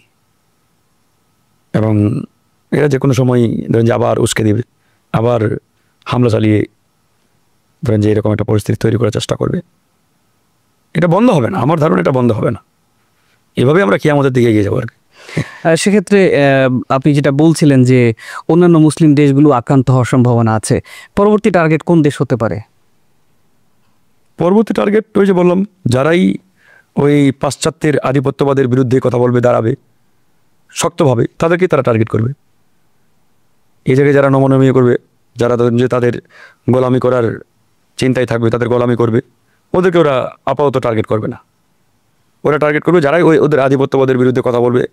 এবং এরা যে কোনো সময় ধরেন যে আবার উস্কে দিবে, আবার হামলা চালিয়ে ধরেন যে এরকম একটা পরিস্থিতি তৈরি করার চেষ্টা করবে। এটা বন্ধ হবে না, আমার ধারণা এটা বন্ধ হবে না। এভাবে আমরা কি আমাদের দিকে এগিয়ে যাবো আর কি। সেক্ষেত্রে আপনি যেটা বলছিলেন যে অন্যান্য মুসলিম দেশগুলো আক্রান্ত হওয়ার সম্ভাবনা আছে, পরবর্তী টার্গেট কোন দেশ হতে পারে? পরবর্তী টার্গেট ওই যে বললাম, যারাই ওই পাশ্চাত্যের আধিপত্যবাদের বিরুদ্ধে কথা বলবে, দাঁড়াবে শক্তভাবে, তাদেরকেই তারা টার্গেট করবে। এই জায়গায় যারা নমনীয় করবে, যারা যে তাদের গোলামি করার চিন্তায় থাকবে, তাদের গোলামি করবে, ওদেরকে ওরা আপাতত টার্গেট করবে না। ওরা টার্গেট করবে যারাই ওদের আধিপত্যবাদের বিরুদ্ধে কথা বলবে,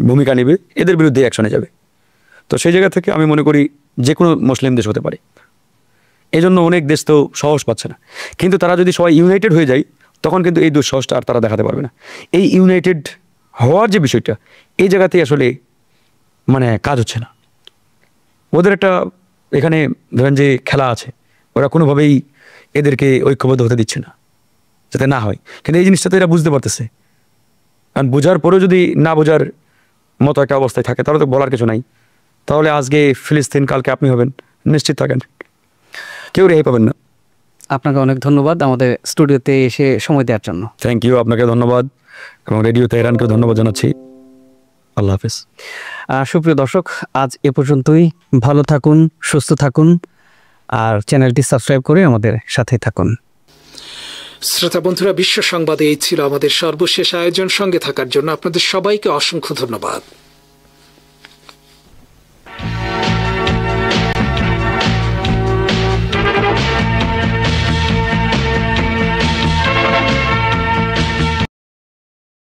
ভূমিকা নেবে, এদের বিরুদ্ধে অ্যাকশনে যাবে। তো সেই জায়গা থেকে আমি মনে করি যে কোনো মুসলিম দেশ হতে পারে। এই জন্য অনেক দেশ তো সাহস পাচ্ছে না, কিন্তু তারা যদি সবাই ইউনাইটেড হয়ে যায় তখন কিন্তু এই দুঃসাহসটা আর তারা দেখাতে পারবে না। এই ইউনাইটেড হওয়ার যে বিষয়টা, এই জায়গাতেই আসলে মানে কাজ হচ্ছে না। ওদের একটা এখানে ধরেন যে খেলা আছে, ওরা কোনোভাবেই এদেরকে ঐক্যবদ্ধ হতে দিচ্ছে না, যাতে না হয়। কিন্তু এই জিনিসটা তো এরা বুঝতে পারতেছে, কারণ বোঝার পরেও যদি না বোঝার মতো একটা অবস্থায় থাকে তাহলে তো বলার কিছু নাই। তাহলে আজকে ফিলিস্তিন, কালকে আপনি হবেন, নিশ্চিত থাকেন, কেউ রেহাই পাবেন না। আপনাকে অনেক ধন্যবাদ আমাদের স্টুডিওতে এসে সময় দেওয়ার জন্য। থ্যাংক ইউ, আপনাকে ধন্যবাদ, এবং রেডিও তেহরানকেও ধন্যবাদ জানাচ্ছি। আল্লাহ হাফেজ। সুপ্রিয় দর্শক, আজ এ পর্যন্তই। ভালো থাকুন, সুস্থ থাকুন, আর চ্যানেলটি সাবস্ক্রাইব করে আমাদের সাথে থাকুন। শ্রোতা বন্ধুরা, বিশ্ব সংবাদে এই ছিল আমাদের সর্বশেষ আয়োজন। সঙ্গে থাকার জন্য আপনাদের সবাইকে অসংখ্য ধন্যবাদ।